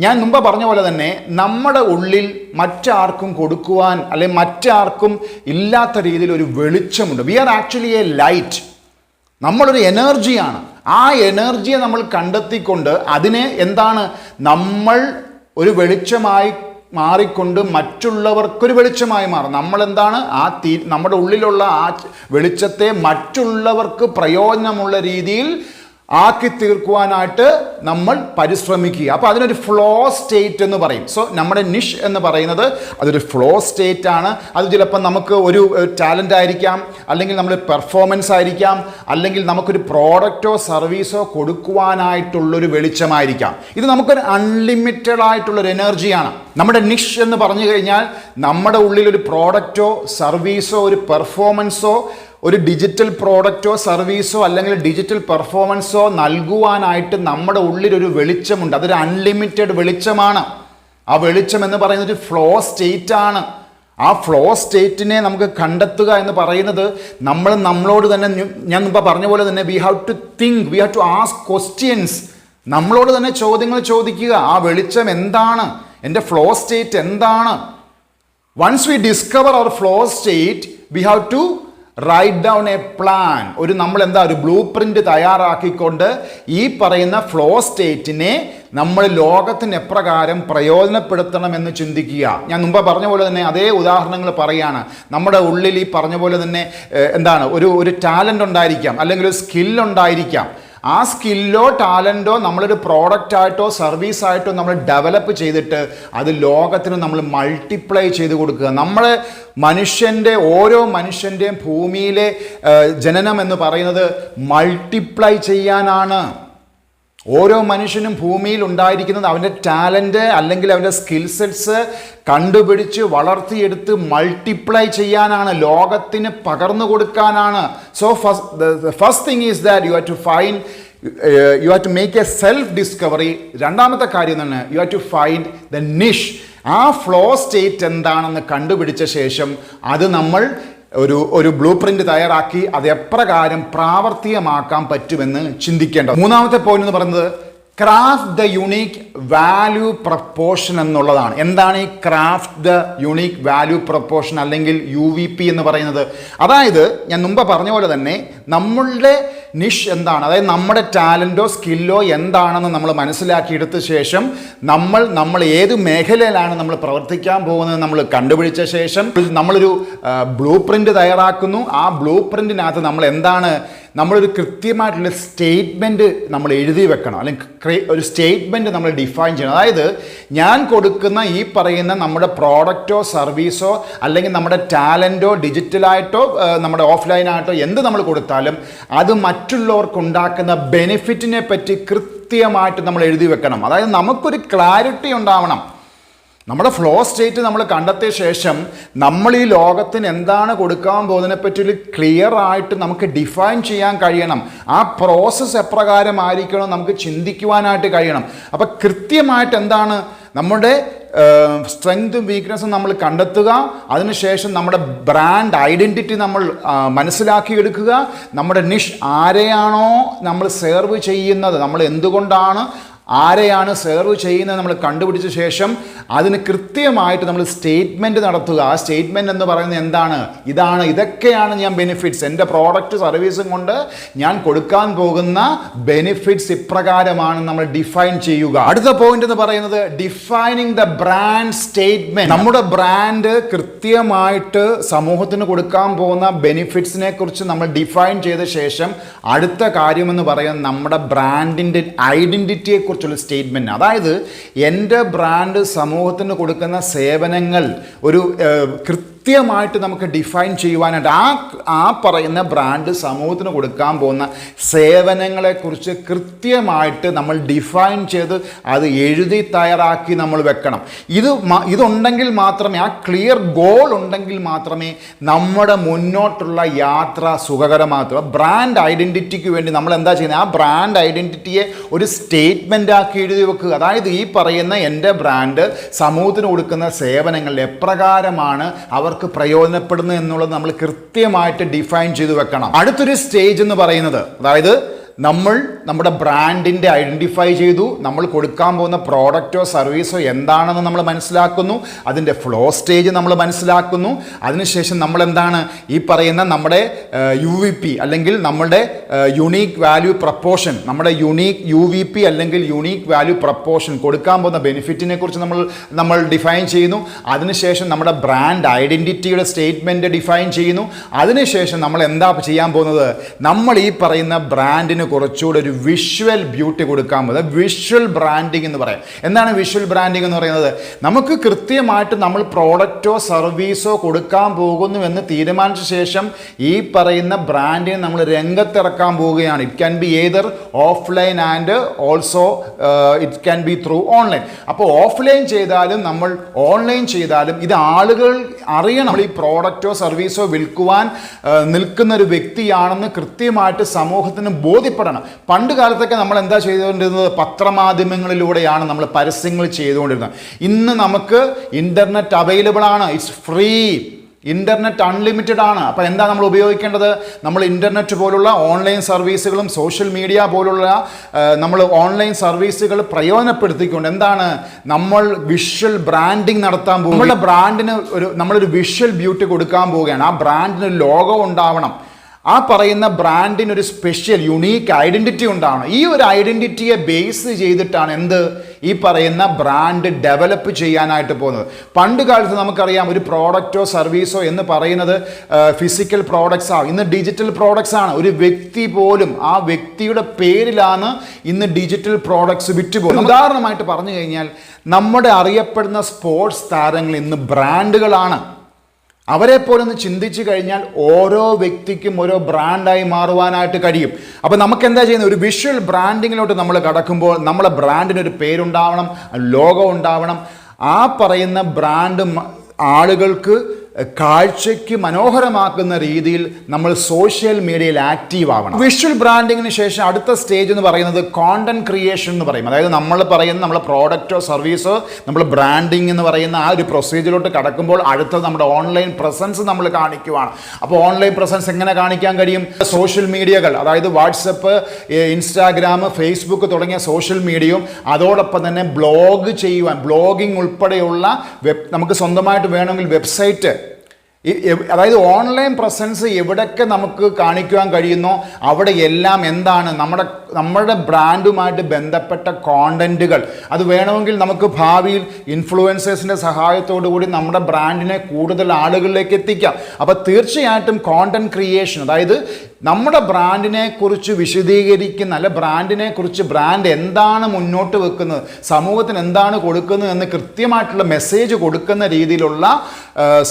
ഞാൻ മുമ്പ് പറഞ്ഞ പോലെ തന്നെ നമ്മുടെ ഉള്ളിൽ മറ്റാർക്കും കൊടുക്കുവാൻ അല്ലെങ്കിൽ മറ്റാർക്കും ഇല്ലാത്ത രീതിയിൽ ഒരു വെളിച്ചമുണ്ട്. We are actually a light. നമ്മളൊരു എനർജിയാണ്. ആ എനർജിയെ നമ്മൾ കണ്ടെത്തിക്കൊണ്ട് അതിനെ എന്താണ് നമ്മൾ ഒരു വെളിച്ചമായി മാറിക്കൊണ്ട് മറ്റുള്ളവർക്കൊരു വെളിച്ചമായി മാറും. നമ്മളെന്താണ് നമ്മുടെ ഉള്ളിലുള്ള ആ വെളിച്ചത്തെ മറ്റുള്ളവർക്ക് പ്രയോജനമുള്ള രീതിയിൽ ആക്കി തീർക്കുവാനായിട്ട് നമ്മൾ പരിശ്രമിക്കുക. അപ്പോൾ അതിനൊരു ഫ്ലോ സ്റ്റേറ്റ് എന്ന് പറയും. സോ നമ്മുടെ നിഷ് എന്ന് പറയുന്നത് അതൊരു ഫ്ലോ സ്റ്റേറ്റ് ആണ്. അത് ചിലപ്പോൾ നമുക്ക് ഒരു ടാലൻ്റ് ആയിരിക്കാം, അല്ലെങ്കിൽ നമ്മൾ പെർഫോമൻസ് ആയിരിക്കാം, അല്ലെങ്കിൽ നമുക്കൊരു പ്രോഡക്റ്റോ സർവീസോ കൊടുക്കുവാനായിട്ടുള്ളൊരു വെളിച്ചമായിരിക്കാം. ഇത് നമുക്കൊരു അൺലിമിറ്റഡ് ആയിട്ടുള്ളൊരു എനർജിയാണ്. നമ്മുടെ നിഷ് എന്ന് പറഞ്ഞു കഴിഞ്ഞാൽ നമ്മുടെ ഉള്ളിലൊരു പ്രോഡക്റ്റോ സർവീസോ ഒരു പെർഫോമൻസോ ഒരു ഡിജിറ്റൽ പ്രോഡക്റ്റോ സർവീസോ അല്ലെങ്കിൽ ഡിജിറ്റൽ പെർഫോമൻസോ നൽകുവാനായിട്ട് നമ്മുടെ ഉള്ളിലൊരു വെളിച്ചമുണ്ട്. അതൊരു അൺലിമിറ്റഡ് വെളിച്ചമാണ്. ആ വെളിച്ചം എന്ന് പറയുന്നത് ഒരു ഫ്ലോ സ്റ്റേറ്റ് ആണ്. ആ ഫ്ലോ സ്റ്റേറ്റിനെ നമുക്ക് കണ്ടെത്തുക എന്ന് പറയുന്നത് നമ്മളോട് തന്നെ, ഞാൻ മുമ്പ് പറഞ്ഞ പോലെ തന്നെ we have to think, we have to ask questions. നമ്മളോട് തന്നെ ചോദ്യങ്ങൾ ചോദിക്കുക. ആ വെളിച്ചം എന്താണ്? എൻ്റെ ഫ്ലോ സ്റ്റേറ്റ് എന്താണ്? Once we discover our flow state we have to write down a plan. ഒരു ബ്ലൂ പ്രിന്റ് തയ്യാറാക്കിക്കൊണ്ട് ഈ പറയുന്ന ഫ്ലോ സ്റ്റേറ്റിനെ നമ്മൾ ലോകത്തിന് എപ്രകാരം പ്രയോജനപ്പെടുത്തണമെന്ന് ചിന്തിക്കുക. ഞാൻ മുമ്പ് പറഞ്ഞ പോലെ തന്നെ അതേ ഉദാഹരണങ്ങൾ പറയുകയാണ്. നമ്മുടെ ഉള്ളിൽ ഈ പറഞ്ഞ പോലെ തന്നെ ഒരു ടാലൻ്റ് ഉണ്ടായിരിക്കാം, അല്ലെങ്കിൽ ഒരു സ്കില്ലുണ്ടായിരിക്കാം. ആ സ്കില്ലോ ടാലൻറ്റോ നമ്മളൊരു പ്രോഡക്റ്റായിട്ടോ സർവീസായിട്ടോ നമ്മൾ ഡെവലപ്പ് ചെയ്തിട്ട് അത് ലോകത്തിന് നമ്മൾ മൾട്ടിപ്ലൈ ചെയ്ത് കൊടുക്കുക. നമ്മളെ ഓരോ മനുഷ്യൻ്റെയും ഭൂമിയിലെ ജനനം എന്ന് പറയുന്നത് മൾട്ടിപ്ലൈ ചെയ്യാനാണ്. ഓരോ മനുഷ്യനും ഭൂമിയിൽ ഉണ്ടായിരിക്കുന്നത് അവൻ്റെ ടാലൻറ്റ് അല്ലെങ്കിൽ അവൻ്റെ സ്കിൽ സെറ്റ്സ് കണ്ടുപിടിച്ച് വളർത്തിയെടുത്ത് മൾട്ടിപ്ലൈ ചെയ്യാനാണ്, ലോകത്തിന് പകർന്നു കൊടുക്കാനാണ്. So first thing is that you have to find you have to make a self discovery. രണ്ടാമത്തെ കാര്യം തന്നെ you have to find the niche. ആ ഫ്ലോ സ്റ്റേറ്റ് എന്താണെന്ന് കണ്ടുപിടിച്ച ശേഷം അത് നമ്മൾ ഒരു ബ്ലൂ പ്രിന്റ് തയ്യാറാക്കി അത് എപ്രകാരം പ്രാവർത്തികമാക്കാൻ പറ്റുമെന്ന് ചിന്തിക്കേണ്ടത്. മൂന്നാമത്തെ പോയിന്റ് എന്ന് പറയുന്നത് craft the unique value proportion എന്നുള്ളതാണ്. എന്താണ് ഈ craft the unique value proportion അല്ലെങ്കിൽ UVP എന്ന് പറയുന്നത്? അതായത് ഞാൻ മുമ്പ് പറഞ്ഞ പോലെ തന്നെ നമ്മളുടെ നിഷ് എന്താണ്, അതായത് നമ്മുടെ ടാലൻറ്റോ സ്കില്ലോ എന്താണെന്ന് നമ്മൾ മനസ്സിലാക്കിയെടുത്ത ശേഷം നമ്മൾ ഏത് മേഖലയിലാണ് നമ്മൾ പ്രവർത്തിക്കാൻ പോകുന്നത് നമ്മൾ കണ്ടുപിടിച്ച ശേഷം നമ്മളൊരു ബ്ലൂ പ്രിന്റ് തയ്യാറാക്കുന്നു. ആ ബ്ലൂ പ്രിന്റിനകത്ത് നമ്മളൊരു കൃത്യമായിട്ടുള്ള സ്റ്റേറ്റ്മെൻറ്റ് നമ്മൾ എഴുതി വെക്കണം, അല്ലെങ്കിൽ ഒരു സ്റ്റേറ്റ്മെൻറ്റ് നമ്മൾ ഡിഫൈൻ ചെയ്യണം. അതായത് ഞാൻ കൊടുക്കുന്ന ഈ പറയുന്ന നമ്മുടെ പ്രോഡക്റ്റോ സർവീസോ അല്ലെങ്കിൽ നമ്മുടെ ടാലൻറ്റോ ഡിജിറ്റലായിട്ടോ നമ്മുടെ ഓഫ്ലൈനായിട്ടോ എന്ത് നമ്മൾ കൊടുത്താലും അത് മറ്റുള്ളവർക്കുണ്ടാക്കുന്ന ബെനിഫിറ്റിനെ പറ്റി കൃത്യമായിട്ട് നമ്മൾ എഴുതി വെക്കണം. അതായത് നമുക്കൊരു ക്ലാരിറ്റി ഉണ്ടാവണം. നമ്മുടെ ഫ്ലോ സ്റ്റേറ്റ് നമ്മൾ കണ്ടെത്തിയ ശേഷം നമ്മൾ ഈ ലോകത്തിന് എന്താണ് കൊടുക്കാൻ പോകുന്നതിനെ പറ്റി ഒരു ക്ലിയർ ആയിട്ട് നമുക്ക് ഡിഫൈൻ ചെയ്യാൻ കഴിയണം. ആ പ്രോസസ്സ് എപ്രകാരമായിരിക്കണം നമുക്ക് ചിന്തിക്കുവാനായിട്ട് കഴിയണം. അപ്പം കൃത്യമായിട്ട് എന്താണ് നമ്മുടെ സ്ട്രെങ്തും വീക്ക്നെസ്സും നമ്മൾ കണ്ടെത്തുക. അതിനുശേഷം നമ്മുടെ ബ്രാൻഡ് ഐഡൻറ്റിറ്റി നമ്മൾ മനസ്സിലാക്കിയെടുക്കുക. നമ്മുടെ നിഷ് ആരെയാണോ നമ്മൾ സെർവ് ചെയ്യുന്നത്, നമ്മൾ എന്തുകൊണ്ടാണ് ആരെയാണ് സെർവ് ചെയ്യുന്നത് നമ്മൾ കണ്ടുപിടിച്ച ശേഷം അതിന് കൃത്യമായിട്ട് നമ്മൾ സ്റ്റേറ്റ്മെൻറ്റ് നടത്തുക. ആ സ്റ്റേറ്റ്മെൻറ്റ് എന്ന് പറയുന്നത് എന്താണ്, ഇതൊക്കെയാണ് ഞാൻ ബെനിഫിറ്റ്സ്, എൻ്റെ പ്രോഡക്റ്റ് സർവീസും കൊണ്ട് ഞാൻ കൊടുക്കാൻ പോകുന്ന ബെനിഫിറ്റ്സ് ഇപ്രകാരമാണ് നമ്മൾ ഡിഫൈൻ ചെയ്യുക. അടുത്ത പോയിന്റ് എന്ന് പറയുന്നത് ഡിഫൈനിങ് ദ ബ്രാൻഡ് സ്റ്റേറ്റ്മെൻറ്റ്. നമ്മുടെ ബ്രാൻഡ് കൃത്യമായിട്ട് സമൂഹത്തിന് കൊടുക്കാൻ പോകുന്ന ബെനിഫിറ്റ്സിനെ കുറിച്ച് നമ്മൾ ഡിഫൈൻ ചെയ്ത ശേഷം അടുത്ത കാര്യമെന്ന് പറയുന്നത് നമ്മുടെ ബ്രാൻഡിൻ്റെ ഐഡൻറ്റിറ്റിയെ കുറിച്ചുള്ള സ്റ്റേറ്റ്മെന്റ്. അതായത് എൻ്റെ ബ്രാൻഡ് സമൂഹത്തിന് കൊടുക്കുന്ന സേവനങ്ങൾ ഒരു കൃത്യമായിട്ട് നമുക്ക് ഡിഫൈൻ ചെയ്യുവാനായിട്ട് ആ പറയുന്ന ബ്രാൻഡ് സമൂഹത്തിന് കൊടുക്കാൻ പോകുന്ന സേവനങ്ങളെക്കുറിച്ച് കൃത്യമായിട്ട് നമ്മൾ ഡിഫൈൻ ചെയ്ത് അത് എഴുതി തയ്യാറാക്കി നമ്മൾ വെക്കണം. ഇതുണ്ടെങ്കിൽ മാത്രമേ, ആ ക്ലിയർ ഗോൾ ഉണ്ടെങ്കിൽ മാത്രമേ നമ്മുടെ മുന്നോട്ടുള്ള യാത്ര സുഖകരമാകത്തുള്ളൂ. ബ്രാൻഡ് ഐഡൻറ്റിറ്റിക്ക് വേണ്ടി നമ്മൾ എന്താ ചെയ്യുന്നത്, ആ ബ്രാൻഡ് ഐഡൻറ്റിറ്റിയെ ഒരു സ്റ്റേറ്റ്മെൻ്റ് ആക്കി എഴുതി വെക്കുക. അതായത് ഈ പറയുന്ന എൻ്റെ ബ്രാൻഡ് സമൂഹത്തിന് കൊടുക്കുന്ന സേവനങ്ങൾ എപ്രകാരമാണ് അവർ പ്രയോജനപ്പെടുന്നു എന്നുള്ളത് നമ്മൾ കൃത്യമായിട്ട് ഡിഫൈൻ ചെയ്തു വെക്കണം. അടുത്തൊരു സ്റ്റേജ് എന്ന് പറയുന്നത്, അതായത് നമ്മുടെ ബ്രാൻഡിൻ്റെ ഐഡൻറ്റിഫൈ ചെയ്തു, നമ്മൾ കൊടുക്കാൻ പോകുന്ന പ്രോഡക്റ്റോ സർവീസോ എന്താണെന്ന് നമ്മൾ മനസ്സിലാക്കുന്നു, അതിൻ്റെ ഫ്ലോ സ്റ്റേജ് നമ്മൾ മനസ്സിലാക്കുന്നു. അതിനുശേഷം നമ്മൾ എന്താണ് ഈ പറയുന്ന നമ്മുടെ UVP അല്ലെങ്കിൽ നമ്മുടെ യുണീക്ക് വാല്യൂ പ്രപ്പോർഷൻ, നമ്മുടെ UVP അല്ലെങ്കിൽ യുണീക്ക് വാല്യൂ പ്രപ്പോർഷൻ കൊടുക്കാൻ പോകുന്ന ബെനിഫിറ്റിനെ കുറിച്ച് നമ്മൾ ഡിഫൈൻ ചെയ്യുന്നു. അതിനുശേഷം നമ്മുടെ ബ്രാൻഡ് ഐഡൻറ്റിറ്റിയുടെ സ്റ്റേറ്റ്മെൻറ്റ് ഡിഫൈൻ ചെയ്യുന്നു. അതിനുശേഷം നമ്മൾ എന്താ ചെയ്യാൻ പോകുന്നത്, നമ്മൾ ഈ പറയുന്ന ബ്രാൻഡിന് കുറച്ചുകൂടെ ഒരു വിഷ്വൽ ബ്യൂട്ടി കൊടുക്കാൻ പോകുന്നത് വിഷ്വൽ ബ്രാൻഡിങ് എന്ന് പറയാം. എന്താണ് വിഷ്വൽ ബ്രാൻഡിങ് എന്ന് പറയുന്നത്? നമുക്ക് കൃത്യമായിട്ട് നമ്മൾ പ്രോഡക്റ്റോ സർവീസോ കൊടുക്കാൻ പോകുന്നു എന്ന് തീരുമാനിച്ച ശേഷം ഈ പറയുന്ന ബ്രാൻഡിനെ നമ്മൾ രംഗത്തിറക്കാൻ പോവുകയാണ്. It can be either offline and also it can be through online. അപ്പോൾ ഓഫ്ലൈൻ ചെയ്താലും നമ്മൾ ഓൺലൈൻ ചെയ്താലും ഇത് ആളുകൾ അറിയണം. നമ്മൾ ഈ പ്രോഡക്റ്റോ സർവീസോ വിൽക്കുവാൻ നിൽക്കുന്ന ഒരു വ്യക്തിയാണെന്ന് കൃത്യമായിട്ട് സമൂഹത്തിന് ബോധ്യപ്പെടണം. പണ്ട് കാലത്തൊക്കെ നമ്മൾ എന്താ ചെയ്തുകൊണ്ടിരുന്നത്, പത്രമാധ്യമങ്ങളിലൂടെയാണ് നമ്മൾ പരസ്യങ്ങൾ ചെയ്തുകൊണ്ടിരുന്നത്. ഇന്ന് നമുക്ക് ഇൻ്റർനെറ്റ് അവൈലബിൾ ആണ്, ഇറ്റ്സ് ഫ്രീ, ഇൻ്റർനെറ്റ് അൺലിമിറ്റഡ് ആണ്. അപ്പോൾ എന്താ നമ്മൾ ഉപയോഗിക്കേണ്ടത്, നമ്മൾ ഇൻ്റർനെറ്റ് പോലുള്ള ഓൺലൈൻ സർവീസുകളും സോഷ്യൽ മീഡിയ പോലുള്ള നമ്മൾ ഓൺലൈൻ സർവീസുകൾ പ്രയോജനപ്പെടുത്തിക്കൊണ്ട് എന്താണ് നമ്മൾ വിഷ്വൽ ബ്രാൻഡിങ് നടത്താൻ പോകും. നമ്മുടെ ബ്രാൻഡിന് നമ്മളൊരു വിഷ്വൽ ബ്യൂട്ടി കൊടുക്കാൻ പോവുകയാണ്. ആ ബ്രാൻഡിന് ലോഗോ ഉണ്ടാവണം. ആ പറയുന്ന ബ്രാൻഡിന് ഒരു സ്പെഷ്യൽ യുണീക്ക് ഐഡൻറ്റിറ്റി ഉണ്ടാവണം. ഈ ഒരു ഐഡൻറ്റിറ്റിയെ ബേസ് ചെയ്തിട്ടാണ് ഈ പറയുന്ന ബ്രാൻഡ് ഡെവലപ്പ് ചെയ്യാനായിട്ട് പോകുന്നത്. പണ്ട് കാലത്ത് നമുക്കറിയാം ഒരു പ്രോഡക്റ്റോ സർവീസോ എന്ന് പറയുന്നത് ഫിസിക്കൽ പ്രോഡക്ട്സ് ആണ്, ഇന്ന് ഡിജിറ്റൽ പ്രോഡക്ട്സ് ആണ്. ഒരു വ്യക്തി പോലും ആ വ്യക്തിയുടെ പേരിലാണ് ഇന്ന് ഡിജിറ്റൽ പ്രോഡക്ട്സ് വിറ്റുപോകുന്നത്. ഉദാഹരണമായിട്ട് പറഞ്ഞു കഴിഞ്ഞാൽ നമ്മുടെ അറിയപ്പെടുന്ന സ്പോർട്സ് താരങ്ങൾ ഇന്ന് ബ്രാൻഡുകളാണ്. അവരെ പോലെ ഒന്ന് ചിന്തിച്ചു കഴിഞ്ഞാൽ ഓരോ വ്യക്തിക്കും ഓരോ ബ്രാൻഡായി മാറുവാനായിട്ട് കഴിയും. അപ്പോൾ നമുക്ക് എന്താ ചെയ്യുന്നത്? ഒരു വിഷ്വൽ ബ്രാൻഡിങ്ങിലോട്ട് നമ്മൾ കടക്കുമ്പോൾ നമ്മളെ ബ്രാൻഡിനൊരു പേരുണ്ടാവണം, ലോഗോ ഉണ്ടാവണം. ആ പറയുന്ന ബ്രാൻഡ് ആളുകൾക്ക് കാഴ്ചയ്ക്ക് മനോഹരമാക്കുന്ന രീതിയിൽ നമ്മൾ സോഷ്യൽ മീഡിയയിൽ ആക്റ്റീവ് ആവണം. വിഷ്വൽ ബ്രാൻഡിങ്ങിന് ശേഷം അടുത്ത സ്റ്റേജ് എന്ന് പറയുന്നത് കോണ്ടന്റ് ക്രിയേഷൻ എന്ന് പറയും. അതായത് നമ്മൾ പറയുന്ന നമ്മളെ പ്രോഡക്റ്റോ സർവീസോ നമ്മൾ ബ്രാൻഡിങ് എന്ന് പറയുന്ന ആ ഒരു പ്രൊസീജിയറിലോട്ട് കടക്കുമ്പോൾ അടുത്തത് നമ്മുടെ ഓൺലൈൻ പ്രസൻസ് നമ്മൾ കാണിക്കുവാണ്. അപ്പോൾ ഓൺലൈൻ പ്രസൻസ് എങ്ങനെ കാണിക്കാൻ കഴിയും? സോഷ്യൽ മീഡിയകൾ, അതായത് വാട്സപ്പ്, ഇൻസ്റ്റാഗ്രാം, ഫേസ്ബുക്ക് തുടങ്ങിയ സോഷ്യൽ മീഡിയയും അതോടൊപ്പം തന്നെ ബ്ലോഗ് ചെയ്യുവാൻ, ബ്ലോഗിംഗ് ഉൾപ്പെടെയുള്ള നമുക്ക് സ്വന്തമായിട്ട് വേണമെങ്കിൽ വെബ്സൈറ്റ്, അതായത് ഓൺലൈൻ പ്രസൻസ് എവിടെയൊക്കെ നമുക്ക് കാണിക്കുവാൻ കഴിയുന്നോ അവിടെ എല്ലാം എന്താണ് നമ്മുടെ ബ്രാൻഡുമായിട്ട് ബന്ധപ്പെട്ട കോണ്ടന്റുകൾ, അത് വേണമെങ്കിൽ നമുക്ക് ഭാവിയിൽ ഇൻഫ്ലുവൻസേഴ്സിൻ്റെ സഹായത്തോടു കൂടി നമ്മുടെ ബ്രാൻഡിനെ കൂടുതൽ ആളുകളിലേക്ക് എത്തിക്കാം. അപ്പോൾ തീർച്ചയായിട്ടും കോണ്ടന്റ് ക്രിയേഷൻ, അതായത് നമ്മുടെ ബ്രാൻഡിനെ കുറിച്ച് വിശദീകരിക്കുന്ന, അല്ല ബ്രാൻഡിനെ കുറിച്ച് ബ്രാൻഡ് എന്താണ് മുന്നോട്ട് വെക്കുന്നത്, സമൂഹത്തിന് എന്താണ് കൊടുക്കുന്നത് എന്ന് കൃത്യമായിട്ടുള്ള മെസ്സേജ് കൊടുക്കുന്ന രീതിയിലുള്ള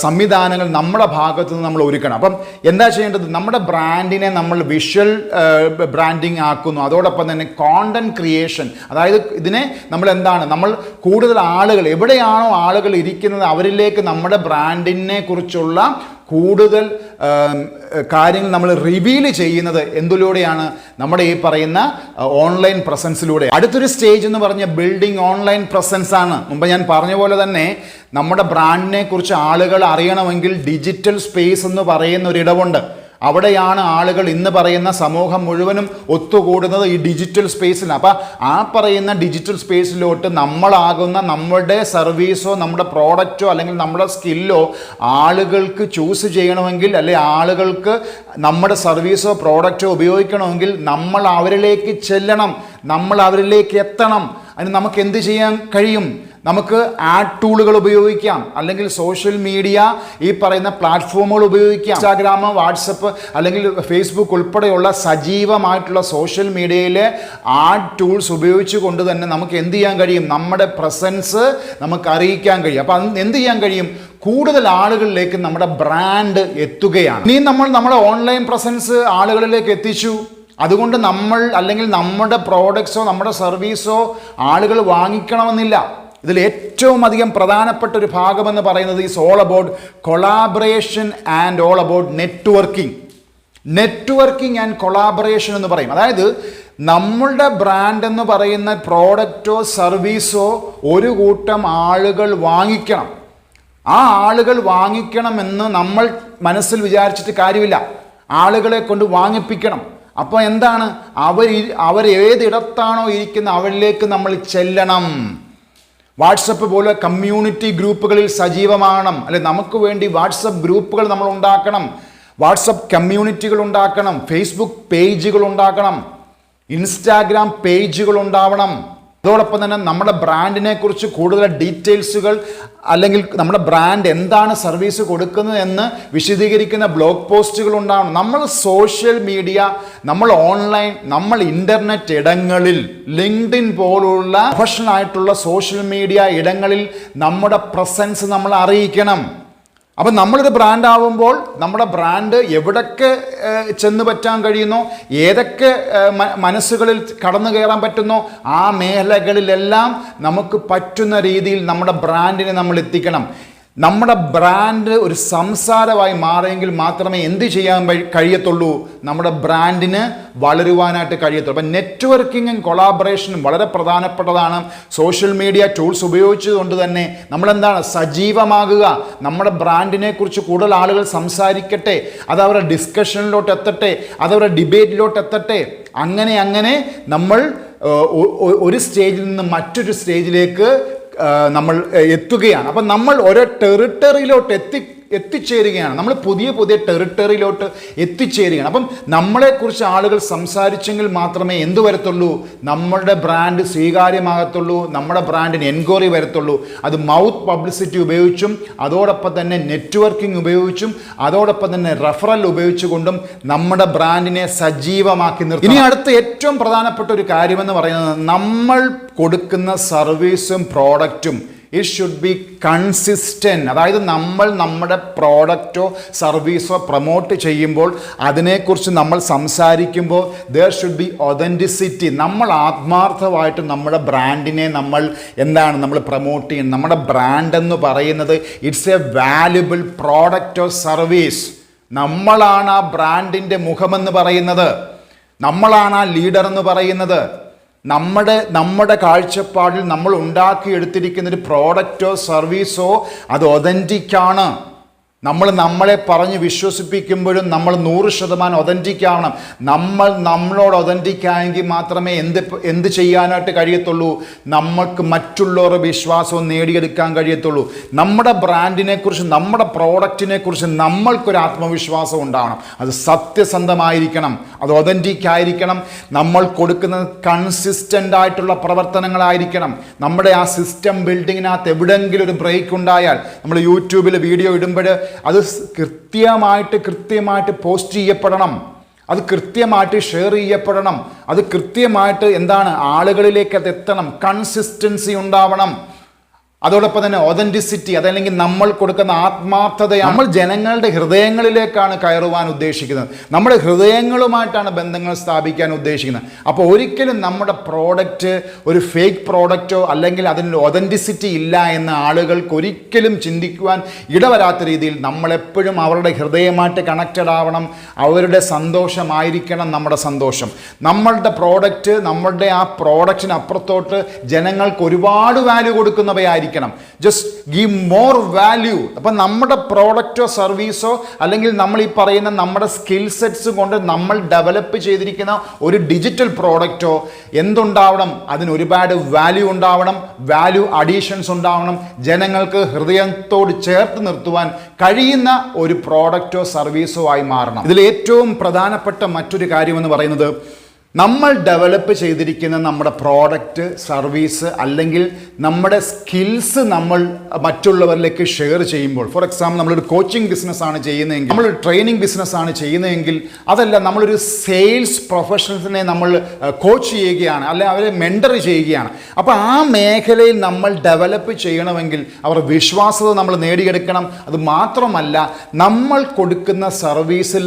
സംവിധാനങ്ങൾ നമ്മുടെ ഭാഗത്ത് നിന്ന് നമ്മൾ ഒരുക്കണം. അപ്പം എന്താ ചെയ്യേണ്ടത്? നമ്മുടെ ബ്രാൻഡിനെ നമ്മൾ വിഷ്വൽ ബ്രാൻഡിങ് ആക്കുന്നു. അതോടൊപ്പം തന്നെ കോണ്ടന്റ് ക്രിയേഷൻ, അതായത് ഇതിനെ നമ്മൾ കൂടുതൽ ആളുകൾ, എവിടെയാണോ ആളുകൾ ഇരിക്കുന്നത് അവരിലേക്ക് നമ്മുടെ ബ്രാൻഡിനെ കുറിച്ചുള്ള കൂടുതൽ കാര്യങ്ങൾ നമ്മൾ റിവീൽ ചെയ്യുന്നത് എന്തിലൂടെയാണ്? നമ്മുടെ ഈ പറയുന്ന ഓൺലൈൻ പ്രസൻസിലൂടെ. അടുത്തൊരു സ്റ്റേജ് എന്ന് പറഞ്ഞ ബിൽഡിംഗ് ഓൺലൈൻ പ്രസൻസ് ആണ്. മുമ്പ് ഞാൻ പറഞ്ഞ പോലെ തന്നെ നമ്മുടെ ബ്രാൻഡിനെ കുറിച്ച് ആളുകൾ അറിയണമെങ്കിൽ ഡിജിറ്റൽ സ്പേസ് എന്ന് പറയുന്ന ഒരിടമുണ്ട്. അവിടെയാണ് ആളുകൾ ഇന്ന് പറയുന്ന സമൂഹം മുഴുവനും ഒത്തുകൂടുന്നത്, ഈ ഡിജിറ്റൽ സ്പേസിലാണ്. അപ്പം ആ പറയുന്ന ഡിജിറ്റൽ സ്പേസിലോട്ട് നമ്മളാകുന്ന നമ്മുടെ സർവീസോ നമ്മുടെ പ്രോഡക്റ്റോ അല്ലെങ്കിൽ നമ്മുടെ സ്കില്ലോ ആളുകൾക്ക് ചൂസ് ചെയ്യണമെങ്കിൽ, അല്ലെ ആളുകൾക്ക് നമ്മുടെ സർവീസോ പ്രോഡക്റ്റോ ഉപയോഗിക്കണമെങ്കിൽ നമ്മൾ അവരിലേക്ക് ചെല്ലണം, നമ്മൾ അവരിലേക്ക് എത്തണം. അതിന് നമുക്ക് എന്ത് ചെയ്യാൻ കഴിയും? നമുക്ക് ആഡ് ടൂളുകൾ ഉപയോഗിക്കാം, അല്ലെങ്കിൽ സോഷ്യൽ മീഡിയ ഈ പറയുന്ന പ്ലാറ്റ്ഫോമുകൾ ഉപയോഗിക്കാം. ഇൻസ്റ്റാഗ്രാം, വാട്സപ്പ് അല്ലെങ്കിൽ ഫേസ്ബുക്ക് ഉൾപ്പെടെയുള്ള സജീവമായിട്ടുള്ള സോഷ്യൽ മീഡിയയിലെ ആഡ് ടൂൾസ് ഉപയോഗിച്ചുകൊണ്ട് തന്നെ നമുക്ക് എന്ത് ചെയ്യാൻ കഴിയും? നമ്മുടെ പ്രസൻസ് നമുക്ക് അറിയിക്കാൻ കഴിയും. അപ്പം എന്ത് ചെയ്യാൻ കഴിയും? കൂടുതൽ ആളുകളിലേക്ക് നമ്മുടെ ബ്രാൻഡ് എത്തുകയാണ്. ഇനി നമ്മുടെ ഓൺലൈൻ പ്രസൻസ് ആളുകളിലേക്ക് എത്തിച്ചു, അതുകൊണ്ട് അല്ലെങ്കിൽ നമ്മുടെ പ്രോഡക്ട്സോ നമ്മുടെ സർവീസോ ആളുകൾ വാങ്ങിക്കണമെന്നില്ല. ഇതിൽ ഏറ്റവും അധികം പ്രധാനപ്പെട്ട ഒരു ഭാഗമെന്ന് പറയുന്നത് is all about collaboration and all about networking and collaboration എന്ന് പറയും. അതായത് നമ്മളുടെ ബ്രാൻഡ് എന്ന് പറയുന്ന പ്രോഡക്റ്റോ സർവീസോ ഒരു കൂട്ടം ആളുകൾ വാങ്ങിക്കണം. ആ ആളുകൾ വാങ്ങിക്കണമെന്ന് നമ്മൾ മനസ്സിൽ വിചാരിച്ചിട്ട് കാര്യമില്ല, ആളുകളെ കൊണ്ട് വാങ്ങിപ്പിക്കണം. അപ്പോൾ എന്താണ്? അവർ ഏതിടത്താണോ ഇരിക്കുന്നത് അവരിലേക്ക് നമ്മൾ ചെല്ലണം. വാട്സപ്പ് പോലെ കമ്മ്യൂണിറ്റി ഗ്രൂപ്പുകളിൽ സജീവമാകണം, അല്ലെ നമുക്ക് വേണ്ടി വാട്സപ്പ് ഗ്രൂപ്പുകൾ നമ്മൾ ഉണ്ടാക്കണം, വാട്സപ്പ് കമ്മ്യൂണിറ്റികൾ ഉണ്ടാക്കണം, ഫേസ്ബുക്ക് പേജുകൾ ഉണ്ടാക്കണം, ഇൻസ്റ്റാഗ്രാം പേജുകൾ ഉണ്ടാവണം. അതോടൊപ്പം തന്നെ നമ്മുടെ ബ്രാൻഡിനെ കുറിച്ച് കൂടുതൽ ഡീറ്റെയിൽസുകൾ, അല്ലെങ്കിൽ നമ്മുടെ ബ്രാൻഡ് എന്താണ് സർവീസ് കൊടുക്കുന്നത് എന്ന് വിശദീകരിക്കുന്ന ബ്ലോഗ് പോസ്റ്റുകൾ ഉണ്ടാവണം. നമ്മൾ സോഷ്യൽ മീഡിയ, നമ്മൾ ഓൺലൈൻ, നമ്മൾ ഇൻ്റർനെറ്റ് ഇടങ്ങളിൽ, ലിങ്ക്ഡിൻ പോലുള്ള പ്രൊഫഷണൽ ആയിട്ടുള്ള സോഷ്യൽ മീഡിയ ഇടങ്ങളിൽ നമ്മുടെ പ്രസൻസ് നമ്മൾ അറിയിക്കണം. അപ്പം നമ്മളൊരു ബ്രാൻഡ് ആവുമ്പോൾ നമ്മുടെ ബ്രാൻഡ് എവിടൊക്കെ ചെന്ന് പറ്റാൻ കഴിയുന്നോ, ഏതൊക്കെ മനസ്സുകളിൽ കടന്നു കയറാൻ പറ്റുന്നോ ആ മേഖലകളിലെല്ലാം നമുക്ക് പറ്റുന്ന രീതിയിൽ നമ്മുടെ ബ്രാൻഡിനെ നമ്മൾ എത്തിക്കണം. നമ്മുടെ ബ്രാൻഡ് ഒരു സംസാരമായി മാറിയെങ്കിൽ മാത്രമേ എന്ത് ചെയ്യാൻ കഴിയത്തുള്ളൂ? നമ്മുടെ ബ്രാൻഡിന് വളരുവാനായിട്ട് കഴിയത്തുള്ളൂ. അപ്പം നെറ്റ്വർക്കിംഗ് ആൻഡ് കൊളാബറേഷനും വളരെ പ്രധാനപ്പെട്ടതാണ്. സോഷ്യൽ മീഡിയ ടൂൾസ് ഉപയോഗിച്ചുകൊണ്ട് തന്നെ നമ്മളെന്താണ് സജീവമാകുക. നമ്മുടെ ബ്രാൻഡിനെ കുറിച്ച് കൂടുതൽ ആളുകൾ സംസാരിക്കട്ടെ, അത് അവരുടെ ഡിസ്കഷനിലോട്ട് എത്തട്ടെ, അതവരുടെ ഡിബേറ്റിലോട്ട് എത്തട്ടെ. അങ്ങനെ നമ്മൾ ഒരു സ്റ്റേജിൽ നിന്ന് മറ്റൊരു സ്റ്റേജിലേക്ക് നമ്മൾ എത്തുകയാണ്. അപ്പം നമ്മൾ ഓരോ ടെറിട്ടറിയിലോട്ട് എത്തിച്ചേരുകയാണ്. നമ്മൾ പുതിയ ടെറിട്ടറിയിലോട്ട് എത്തിച്ചേരുകയാണ്. അപ്പം നമ്മളെക്കുറിച്ച് ആളുകൾ സംസാരിച്ചെങ്കിൽ മാത്രമേ എന്തു വരത്തുള്ളൂ? നമ്മളുടെ ബ്രാൻഡ് സ്വീകാര്യമാകത്തുള്ളൂ, നമ്മുടെ ബ്രാൻഡിന് എൻക്വയറി വരത്തുള്ളൂ. അത് മൗത്ത് പബ്ലിസിറ്റി ഉപയോഗിച്ചും അതോടൊപ്പം തന്നെ നെറ്റ്വർക്കിംഗ് ഉപയോഗിച്ചും അതോടൊപ്പം തന്നെ റെഫറൽ ഉപയോഗിച്ചുകൊണ്ടും നമ്മുടെ ബ്രാൻഡിനെ സജീവമാക്കി നിർത്തും. ഇനി അടുത്ത ഏറ്റവും പ്രധാനപ്പെട്ട ഒരു കാര്യമെന്ന് പറയുന്നത് നമ്മൾ കൊടുക്കുന്ന സർവീസും പ്രോഡക്റ്റും ഇറ്റ് ഷുഡ് ബി കൺസിസ്റ്റൻറ്റ്. അതായത് നമ്മൾ നമ്മുടെ പ്രോഡക്റ്റോ സർവീസോ പ്രൊമോട്ട് ചെയ്യുമ്പോൾ അതിനെക്കുറിച്ച് നമ്മൾ സംസാരിക്കുമ്പോൾ ദർ ഷുഡ് ബി ഒതൻറ്റിസിറ്റി. നമ്മൾ ആത്മാർത്ഥമായിട്ട് നമ്മുടെ ബ്രാൻഡിനെ നമ്മൾ പ്രൊമോട്ട് ചെയ്യുന്നത്. നമ്മുടെ ബ്രാൻഡ് എന്ന് പറയുന്നത് it's A valuable product or service. നമ്മളാണ് ആ ബ്രാൻഡിൻ്റെ മുഖമെന്ന് പറയുന്നത്, നമ്മളാണ് ആ ലീഡർ എന്ന് പറയുന്നത്. നമ്മുടെ കാഴ്ചപ്പാടിൽ നമ്മൾ ഉണ്ടാക്കിയെടുത്തിരിക്കുന്ന ഒരു പ്രോഡക്റ്റോ സർവീസോ അത് ഒതൻറ്റിക്കാണ്. നമ്മളെ പറഞ്ഞ് വിശ്വസിപ്പിക്കുമ്പോഴും നമ്മൾ 100% ഒതൻറ്റിക് ആവണം. നമ്മളോട് ഒതൻറ്റിക് ആയെങ്കിൽ മാത്രമേ എന്ത് ചെയ്യാനായിട്ട് കഴിയത്തുള്ളൂ, നമ്മൾക്ക് മറ്റുള്ളവരുടെ വിശ്വാസവും നേടിയെടുക്കാൻ കഴിയത്തുള്ളൂ. നമ്മുടെ ബ്രാൻഡിനെ കുറിച്ച്, നമ്മുടെ പ്രോഡക്റ്റിനെ കുറിച്ച് നമ്മൾക്കൊരു ആത്മവിശ്വാസം ഉണ്ടാവണം. അത് സത്യസന്ധമായിരിക്കണം, അത് ഒതൻറ്റിക് ആയിരിക്കണം. നമ്മൾ കൊടുക്കുന്നത് കൺസിസ്റ്റൻ്റ് ആയിട്ടുള്ള പ്രവർത്തനങ്ങളായിരിക്കണം. നമ്മുടെ ആ സിസ്റ്റം ബിൽഡിങ്ങിനകത്ത് എവിടെയെങ്കിലും ഒരു ബ്രേക്ക് ഉണ്ടായാൽ, നമ്മൾ യൂട്യൂബിൽ വീഡിയോ ഇടുമ്പോൾ അത് കൃത്യമായിട്ട് പോസ്റ്റ് ചെയ്യപ്പെടണം, അത് കൃത്യമായിട്ട് ഷെയർ ചെയ്യപ്പെടണം, അത് കൃത്യമായിട്ട് ആളുകളിലേക്ക് അത് എത്തണം. കൺസിസ്റ്റൻസി ഉണ്ടാവണം. അതോടൊപ്പം തന്നെ ഒതൻറ്റിസിറ്റി, അതല്ലെങ്കിൽ നമ്മൾ കൊടുക്കുന്ന ആത്മാർത്ഥത. നമ്മൾ ജനങ്ങളുടെ ഹൃദയങ്ങളിലേക്കാണ് കയറുവാൻ ഉദ്ദേശിക്കുന്നത്, നമ്മുടെ ഹൃദയങ്ങളുമായിട്ടാണ് ബന്ധങ്ങൾ സ്ഥാപിക്കാൻ ഉദ്ദേശിക്കുന്നത്. അപ്പോൾ ഒരിക്കലും നമ്മുടെ പ്രോഡക്റ്റ് ഒരു ഫേക്ക് പ്രോഡക്റ്റോ അല്ലെങ്കിൽ അതിന് ഒതൻറ്റിസിറ്റി ഇല്ല എന്ന ആളുകൾക്ക് ഒരിക്കലും ചിന്തിക്കുവാൻ ഇടവരാത്ത രീതിയിൽ നമ്മളെപ്പോഴും അവരുടെ ഹൃദയമായിട്ട് കണക്റ്റഡ് ആവണം. അവരുടെ സന്തോഷമായിരിക്കണം നമ്മുടെ സന്തോഷം. നമ്മളുടെ പ്രോഡക്റ്റ്, നമ്മളുടെ ആ പ്രോഡക്റ്റിന് അപ്പുറത്തോട്ട് ജനങ്ങൾക്ക് ഒരുപാട് വാല്യൂ കൊടുക്കുന്നവയായിരിക്കും. Just give more value. അപ്പം നമ്മുടെ പ്രോഡക്റ്റോ സർവീസോ അല്ലെങ്കിൽ നമ്മൾ ഈ പറയുന്ന നമ്മുടെ സ്കിൽ സെറ്റ്സ് കൊണ്ട് നമ്മൾ ഡെവലപ്പ് ചെയ്തിരിക്കുന്ന ഒരു ഡിജിറ്റൽ പ്രോഡക്റ്റോ എന്തുണ്ടാവണം, അതിന് ഒരുപാട് വാല്യൂ ഉണ്ടാവണം, വാല്യൂ അഡീഷൻസ് ഉണ്ടാവണം. ജനങ്ങൾക്ക് ഹൃദയത്തോട് ചേർത്ത് നിർത്തുവാൻ കഴിയുന്ന ഒരു പ്രോഡക്റ്റോ സർവീസോ ആയി മാറണം. ഇതിൽ ഏറ്റവും പ്രധാനപ്പെട്ട മറ്റൊരു കാര്യമെന്ന് പറയുന്നത്, നമ്മൾ ഡെവലപ്പ് ചെയ്തിരിക്കുന്ന നമ്മുടെ പ്രോഡക്റ്റ്, സർവീസ് അല്ലെങ്കിൽ നമ്മുടെ സ്കിൽസ് നമ്മൾ മറ്റുള്ളവരിലേക്ക് ഷെയർ ചെയ്യുമ്പോൾ, ഫോർ എക്സാമ്പിൾ നമ്മളൊരു കോച്ചിങ് ബിസിനസ്സാണ് ചെയ്യുന്നതെങ്കിൽ, നമ്മളൊരു ട്രെയിനിങ് ബിസിനസ്സാണ് ചെയ്യുന്നതെങ്കിൽ, അതല്ല നമ്മളൊരു സെയിൽസ് പ്രൊഫഷണൽസിനെ നമ്മൾ കോച്ച് ചെയ്യുകയാണ്, അല്ലെങ്കിൽ അവരെ മെൻറ്റർ ചെയ്യുകയാണ്. അപ്പോൾ ആ മേഖലയിൽ നമ്മൾ ഡെവലപ്പ് ചെയ്യണമെങ്കിൽ അവർ വിശ്വാസത നമ്മൾ നേടിയെടുക്കണം. അത് മാത്രമല്ല, നമ്മൾ കൊടുക്കുന്ന സർവീസിൽ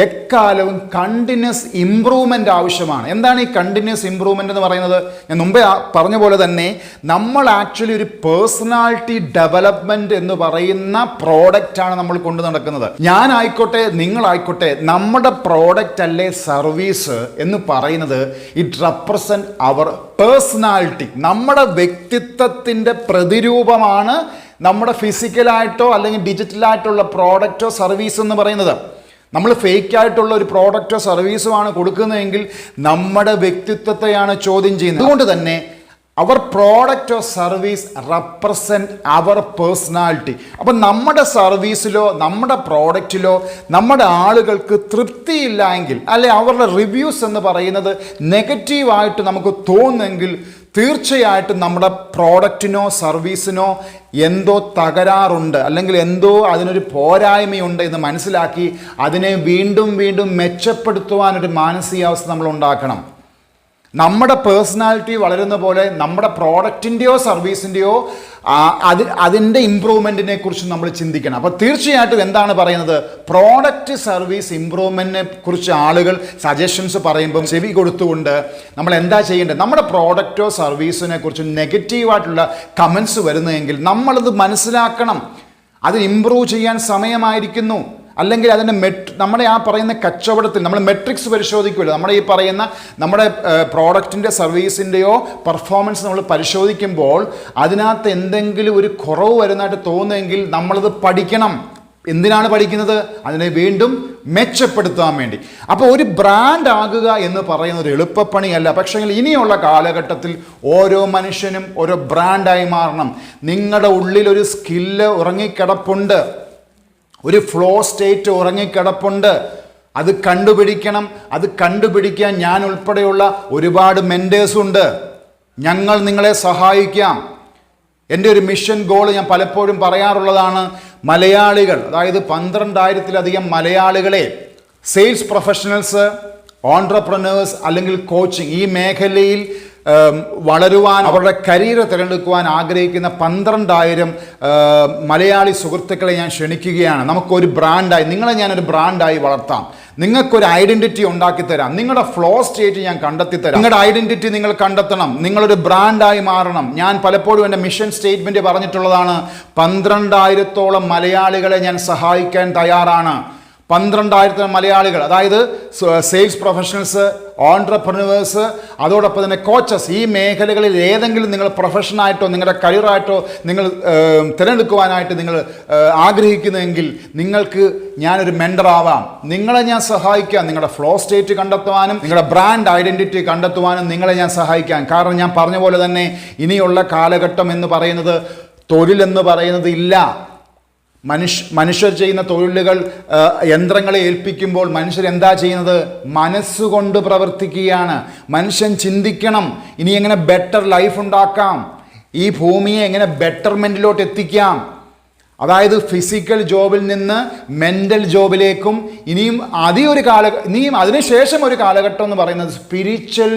എക്കാലവും കണ്ടിന്യൂസ് ഇംപ്രൂവ്മെൻ്റ് ആവശ്യമാണ്. എന്താണ് ഈ കണ്ടിന്യൂസ് ഇംപ്രൂവ്മെന്റ് എന്ന് പറയുന്നത്? ഞാൻ മുമ്പേ പറഞ്ഞ പോലെ തന്നെ നമ്മൾ ആക്ച്വലി ഒരു പേഴ്സണാലിറ്റി ഡെവലപ്മെന്റ് എന്ന് പറയുന്ന പ്രോഡക്റ്റാണ് നമ്മൾ കൊണ്ടു നടക്കുന്നത്. ഞാനായിക്കോട്ടെ, നിങ്ങളായിക്കോട്ടെ, നമ്മുടെ പ്രോഡക്റ്റ് അല്ലേ സർവീസ് എന്ന് പറയുന്നത് ഇറ്റ് റെപ്രസെന്റ് അവർ പേഴ്സണാലിറ്റി. നമ്മുടെ വ്യക്തിത്വത്തിൻ്റെ പ്രതിരൂപമാണ് നമ്മുടെ ഫിസിക്കലായിട്ടോ അല്ലെങ്കിൽ ഡിജിറ്റലായിട്ടുള്ള പ്രോഡക്റ്റോ സർവീസ് എന്ന് പറയുന്നത്. നമ്മൾ ഫേക്കായിട്ടുള്ള ഒരു പ്രോഡക്റ്റോ സർവീസോ ആണ് കൊടുക്കുന്നതെങ്കിൽ നമ്മുടെ വ്യക്തിത്വത്തെയാണ് ചോദ്യം ചെയ്യുന്നത്. അതുകൊണ്ട് തന്നെ അവർ പ്രോഡക്റ്റ് ഓർ സർവീസ് റെപ്രസെൻറ്റ് അവർ പേഴ്സണാലിറ്റി. അപ്പം നമ്മുടെ സർവീസിലോ നമ്മുടെ പ്രോഡക്റ്റിലോ നമ്മുടെ ആളുകൾക്ക് തൃപ്തിയില്ല എങ്കിൽ, അല്ലെ അവരുടെ റിവ്യൂസ് എന്ന് പറയുന്നത് നെഗറ്റീവായിട്ട് നമുക്ക് തോന്നുമെങ്കിൽ, തീർച്ചയായിട്ടും നമ്മുടെ പ്രോഡക്റ്റിനോ സർവീസിനോ എന്തോ തകരാറുണ്ട്, അല്ലെങ്കിൽ എന്തോ അതിനൊരു പോരായ്മയുണ്ട് എന്ന് മനസ്സിലാക്കി അതിനെ വീണ്ടും മെച്ചപ്പെടുത്തുവാനൊരു മാനസികാവസ്ഥ നമ്മൾ ഉണ്ടാക്കണം. നമ്മുടെ പേഴ്സണാലിറ്റി വളരുന്ന പോലെ നമ്മുടെ പ്രോഡക്റ്റിൻ്റെയോ സർവീസിൻ്റെയോ അതിൻ്റെ ഇമ്പ്രൂവ്മെൻറ്റിനെ കുറിച്ച് നമ്മൾ ചിന്തിക്കണം. അപ്പോൾ തീർച്ചയായിട്ടും എന്താണ് പറയുന്നത്, പ്രോഡക്റ്റ് സർവീസ് ഇമ്പ്രൂവ്മെൻറ്റിനെ കുറിച്ച് ആളുകൾ സജഷൻസ് പറയുമ്പം ചെവി കൊടുത്തുകൊണ്ട് നമ്മൾ എന്താ ചെയ്യേണ്ടത്, നമ്മുടെ പ്രോഡക്റ്റോ സർവീസിനെ കുറിച്ച് നെഗറ്റീവായിട്ടുള്ള കമൻസ് വരുന്നതെങ്കിൽ നമ്മളത് മനസ്സിലാക്കണം. അത് ഇമ്പ്രൂവ് ചെയ്യാൻ സമയമായിരിക്കുന്നു. അല്ലെങ്കിൽ അതിൻ്റെ നമ്മുടെ ആ പറയുന്ന കച്ചവടത്തിൽ നമ്മൾ മെട്രിക്സ് പരിശോധിക്കുമല്ലോ. നമ്മുടെ ഈ പറയുന്ന നമ്മുടെ പ്രോഡക്റ്റിൻ്റെ സർവീസിൻ്റെയോ പെർഫോമൻസ് നമ്മൾ പരിശോധിക്കുമ്പോൾ അതിനകത്ത് എന്തെങ്കിലും ഒരു കുറവ് വരുന്നതായിട്ട് തോന്നുമെങ്കിൽ നമ്മളത് പഠിക്കണം. എന്തിനാണ് പഠിക്കുന്നത്? അതിനെ വീണ്ടും മെച്ചപ്പെടുത്താൻ വേണ്ടി. അപ്പോൾ ഒരു ബ്രാൻഡ് ആകുക എന്ന് പറയുന്നത് എളുപ്പപ്പണിയല്ല. പക്ഷേ ഇനിയുള്ള കാലഘട്ടത്തിൽ ഓരോ മനുഷ്യനും ഓരോ ബ്രാൻഡായി മാറണം. നിങ്ങളുടെ ഉള്ളിൽ ഒരു സ്കില്ല് ഉറങ്ങിക്കിടപ്പുണ്ട്, ഒരു ഫ്ലോ സ്റ്റേറ്റ് ഉറങ്ങിക്കിടപ്പുണ്ട്. അത് കണ്ടുപിടിക്കണം. അത് കണ്ടുപിടിക്കാൻ ഞാൻ ഉൾപ്പെടെയുള്ള ഒരുപാട് മെൻറ്റേഴ്സുണ്ട്. ഞങ്ങൾ നിങ്ങളെ സഹായിക്കാം. എൻ്റെ ഒരു മിഷൻ ഗോൾ ഞാൻ പലപ്പോഴും പറയാറുള്ളതാണ്, മലയാളികൾ, അതായത് 12,000-ലധികം മലയാളികളെ സെയിൽസ് പ്രൊഫഷണൽസ്, ഓൺട്രപ്രനേഴ്സ് അല്ലെങ്കിൽ കോച്ചിങ് ഈ മേഖലയിൽ വളരുവാൻ അവരുടെ കരിയർ തിരഞ്ഞെടുക്കുവാൻ ആഗ്രഹിക്കുന്ന 12,000 മലയാളി സുഹൃത്തുക്കളെ ഞാൻ ക്ഷണിക്കുകയാണ്. നമുക്കൊരു ബ്രാൻഡായി, നിങ്ങളെ ഞാനൊരു ബ്രാൻഡായി വളർത്താം. നിങ്ങൾക്കൊരു ഐഡന്റിറ്റി ഉണ്ടാക്കി തരാം. നിങ്ങളുടെ ഫ്ലോ സ്റ്റേറ്റ് ഞാൻ കണ്ടെത്തി തരാം. നിങ്ങളുടെ ഐഡന്റിറ്റി നിങ്ങൾ കണ്ടെത്തണം. നിങ്ങളൊരു ബ്രാൻഡായി മാറണം. ഞാൻ പലപ്പോഴും എൻ്റെ മിഷൻ സ്റ്റേറ്റ്മെന്റ് പറഞ്ഞിട്ടുള്ളതാണ്, 12,000-ഓളം മലയാളികളെ ഞാൻ സഹായിക്കാൻ തയ്യാറാണ്. 12,000 മലയാളികൾ, അതായത് സെയിൽസ് പ്രൊഫഷണൽസ്, ഓൺട്രപ്രനേഴ്സ്, അതോടൊപ്പം തന്നെ കോച്ചസ്. ഈ മേഖലകളിൽ ഏതെങ്കിലും നിങ്ങൾ പ്രൊഫഷനായിട്ടോ നിങ്ങളുടെ കരിയറായിട്ടോ നിങ്ങൾ തിരഞ്ഞെടുക്കുവാനായിട്ട് നിങ്ങൾ ആഗ്രഹിക്കുന്നെങ്കിൽ നിങ്ങൾക്ക് ഞാനൊരു മെൻറ്ററാവാം. നിങ്ങളെ ഞാൻ സഹായിക്കാം. നിങ്ങളുടെ ഫ്ലോ സ്റ്റേറ്റ് കണ്ടെത്തുവാനും നിങ്ങളുടെ ബ്രാൻഡ് ഐഡൻറ്റിറ്റി കണ്ടെത്തുവാനും നിങ്ങളെ ഞാൻ സഹായിക്കാം. കാരണം ഞാൻ പറഞ്ഞ പോലെ തന്നെ ഇനിയുള്ള കാലഘട്ടം എന്ന് പറയുന്നത് തൊഴിലെന്ന് പറയുന്നത് ഇല്ല. മനുഷ്യർ ചെയ്യുന്ന തൊഴിലുകൾ യന്ത്രങ്ങളെ ഏൽപ്പിക്കുമ്പോൾ മനുഷ്യർ എന്താ ചെയ്യുന്നത്? മനസ്സുകൊണ്ട് പ്രവർത്തിക്കുകയാണ്. മനുഷ്യൻ ചിന്തിക്കണം, ഇനി എങ്ങനെ ബെറ്റർ ലൈഫ് ഉണ്ടാക്കാം, ഈ ഭൂമിയെ എങ്ങനെ ബെറ്റർമെൻറ്റിലോട്ട് എത്തിക്കാം. അതായത് ഫിസിക്കൽ ജോബിൽ നിന്ന് മെൻ്റൽ ജോബിലേക്കും ഇനിയും അതിനുശേഷം ഒരു കാലഘട്ടം എന്ന് പറയുന്നത് സ്പിരിച്വൽ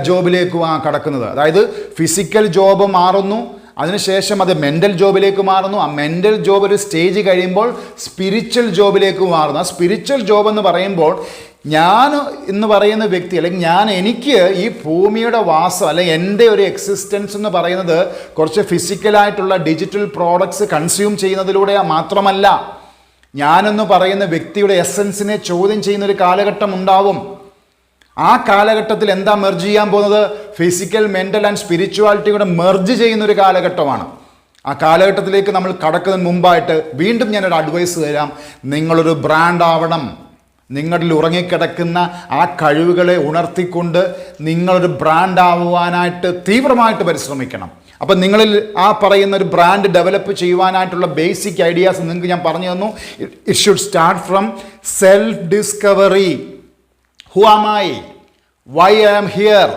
ജോബിലേക്കുമാണ് കടക്കുന്നത്. അതായത് ഫിസിക്കൽ ജോബ് മാറുന്നു, അതിനുശേഷം അത് മെൻ്റൽ ജോബിലേക്ക് മാറുന്നു. ആ മെൻ്റൽ ജോബ് ഒരു സ്റ്റേജ് കഴിയുമ്പോൾ സ്പിരിച്വൽ ജോബിലേക്ക് മാറുന്നു. ആ സ്പിരിച്വൽ ജോബ് എന്ന് പറയുമ്പോൾ ഞാൻ എന്ന് പറയുന്ന വ്യക്തി, അല്ലെങ്കിൽ എനിക്ക് ഈ ഭൂമിയുടെ വാസം, അല്ലെങ്കിൽ എൻ്റെ ഒരു എക്സിസ്റ്റൻസ് എന്ന് പറയുന്നത് കുറച്ച് ഫിസിക്കലായിട്ടുള്ള ഡിജിറ്റൽ പ്രോഡക്ട്സ് കൺസ്യൂം ചെയ്യുന്നതിലൂടെ മാത്രമല്ല. ഞാനെന്ന് പറയുന്ന വ്യക്തിയുടെ എസൻസിനെ ചോദ്യം ചെയ്യുന്നൊരു കാലഘട്ടം ഉണ്ടാവും. ആ കാലഘട്ടത്തിൽ എന്താ മെർജ് ചെയ്യാൻ പോകുന്നത്? ഫിസിക്കൽ, മെൻ്റൽ ആൻഡ് സ്പിരിച്വാലിറ്റി കൂടെ മെർജ് ചെയ്യുന്നൊരു കാലഘട്ടമാണ്. ആ കാലഘട്ടത്തിലേക്ക് നമ്മൾ കടക്കുന്നതിന് മുമ്പായിട്ട് വീണ്ടും ഞാനൊരു അഡ്വൈസ് തരാം. നിങ്ങളൊരു ബ്രാൻഡ് ആവണം. നിങ്ങളിൽ ഉറങ്ങിക്കിടക്കുന്ന ആ കഴിവുകളെ ഉണർത്തിക്കൊണ്ട് നിങ്ങളൊരു ബ്രാൻഡ് ആവുവാനായിട്ട് തീവ്രമായിട്ട് പരിശ്രമിക്കണം. അപ്പം നിങ്ങളിൽ ആ പറയുന്ന ഒരു ബ്രാൻഡ് ഡെവലപ്പ് ചെയ്യുവാനായിട്ടുള്ള ബേസിക് ഐഡിയാസ് നിങ്ങൾക്ക് ഞാൻ പറഞ്ഞു തന്നു. It should start from self discovery. Who am I? Why I am here?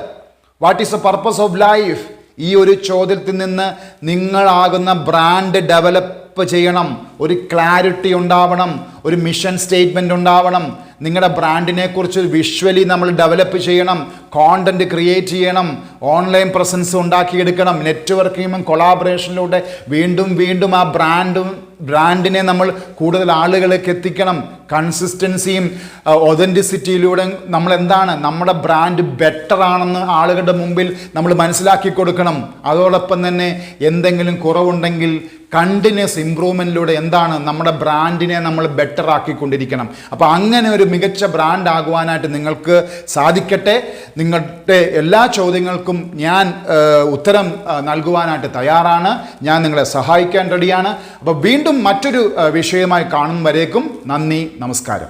What is the purpose of life? ഈ ഒരു ചോദ്യത്തിൽ നിന്ന് നിങ്ങളാകുന്ന ബ്രാൻഡ് ഡെവലപ്പ് ചെയ്യണം. ഒരു ക്ലാരിറ്റി ഉണ്ടാവണം, ഒരു മിഷൻ സ്റ്റേറ്റ്മെൻറ്റ് ഉണ്ടാവണം. നിങ്ങളുടെ ബ്രാൻഡിനെ കുറിച്ച് വിഷ്വലി നമ്മൾ ഡെവലപ്പ് ചെയ്യണം, കോണ്ടന്റ് ക്രിയേറ്റ് ചെയ്യണം, ഓൺലൈൻ പ്രസൻസ് ഉണ്ടാക്കിയെടുക്കണം. നെറ്റ്വർക്കിങ്ങും കൊളാബറേഷനിലൂടെ വീണ്ടും ആ ബ്രാൻഡിനെ നമ്മൾ കൂടുതൽ ആളുകളിലേക്ക് എത്തിക്കണം. കൺസിസ്റ്റൻസിയും ഒതൻറ്റിസിറ്റിയിലൂടെ നമ്മൾ നമ്മുടെ ബ്രാൻഡ് ബെറ്റർ ആണെന്ന് ആളുകളുടെ മുമ്പിൽ നമ്മൾ മനസ്സിലാക്കി കൊടുക്കണം. അതോടൊപ്പം തന്നെ എന്തെങ്കിലും കുറവുണ്ടെങ്കിൽ കണ്ടിന്യൂസ് ഇമ്പ്രൂവ്മെൻറ്റിലൂടെ നമ്മുടെ ബ്രാൻഡിനെ നമ്മൾ ബെറ്റർ ആക്കിക്കൊണ്ടിരിക്കണം. അപ്പോൾ അങ്ങനെ ഒരു മികച്ച ബ്രാൻഡ് ആകുവാനായിട്ട് നിങ്ങൾക്ക് സാധിക്കട്ടെ. നിങ്ങളുടെ എല്ലാ ചോദ്യങ്ങൾക്കും ഞാൻ ഉത്തരം നൽകുവാനായിട്ട് തയ്യാറാണ്. ഞാൻ നിങ്ങളെ സഹായിക്കാൻ റെഡിയാണ്. അപ്പോൾ വീണ്ടും മറ്റൊരു വിഷയമായി കാണും വരേക്കും നന്ദി, നമസ്കാരം.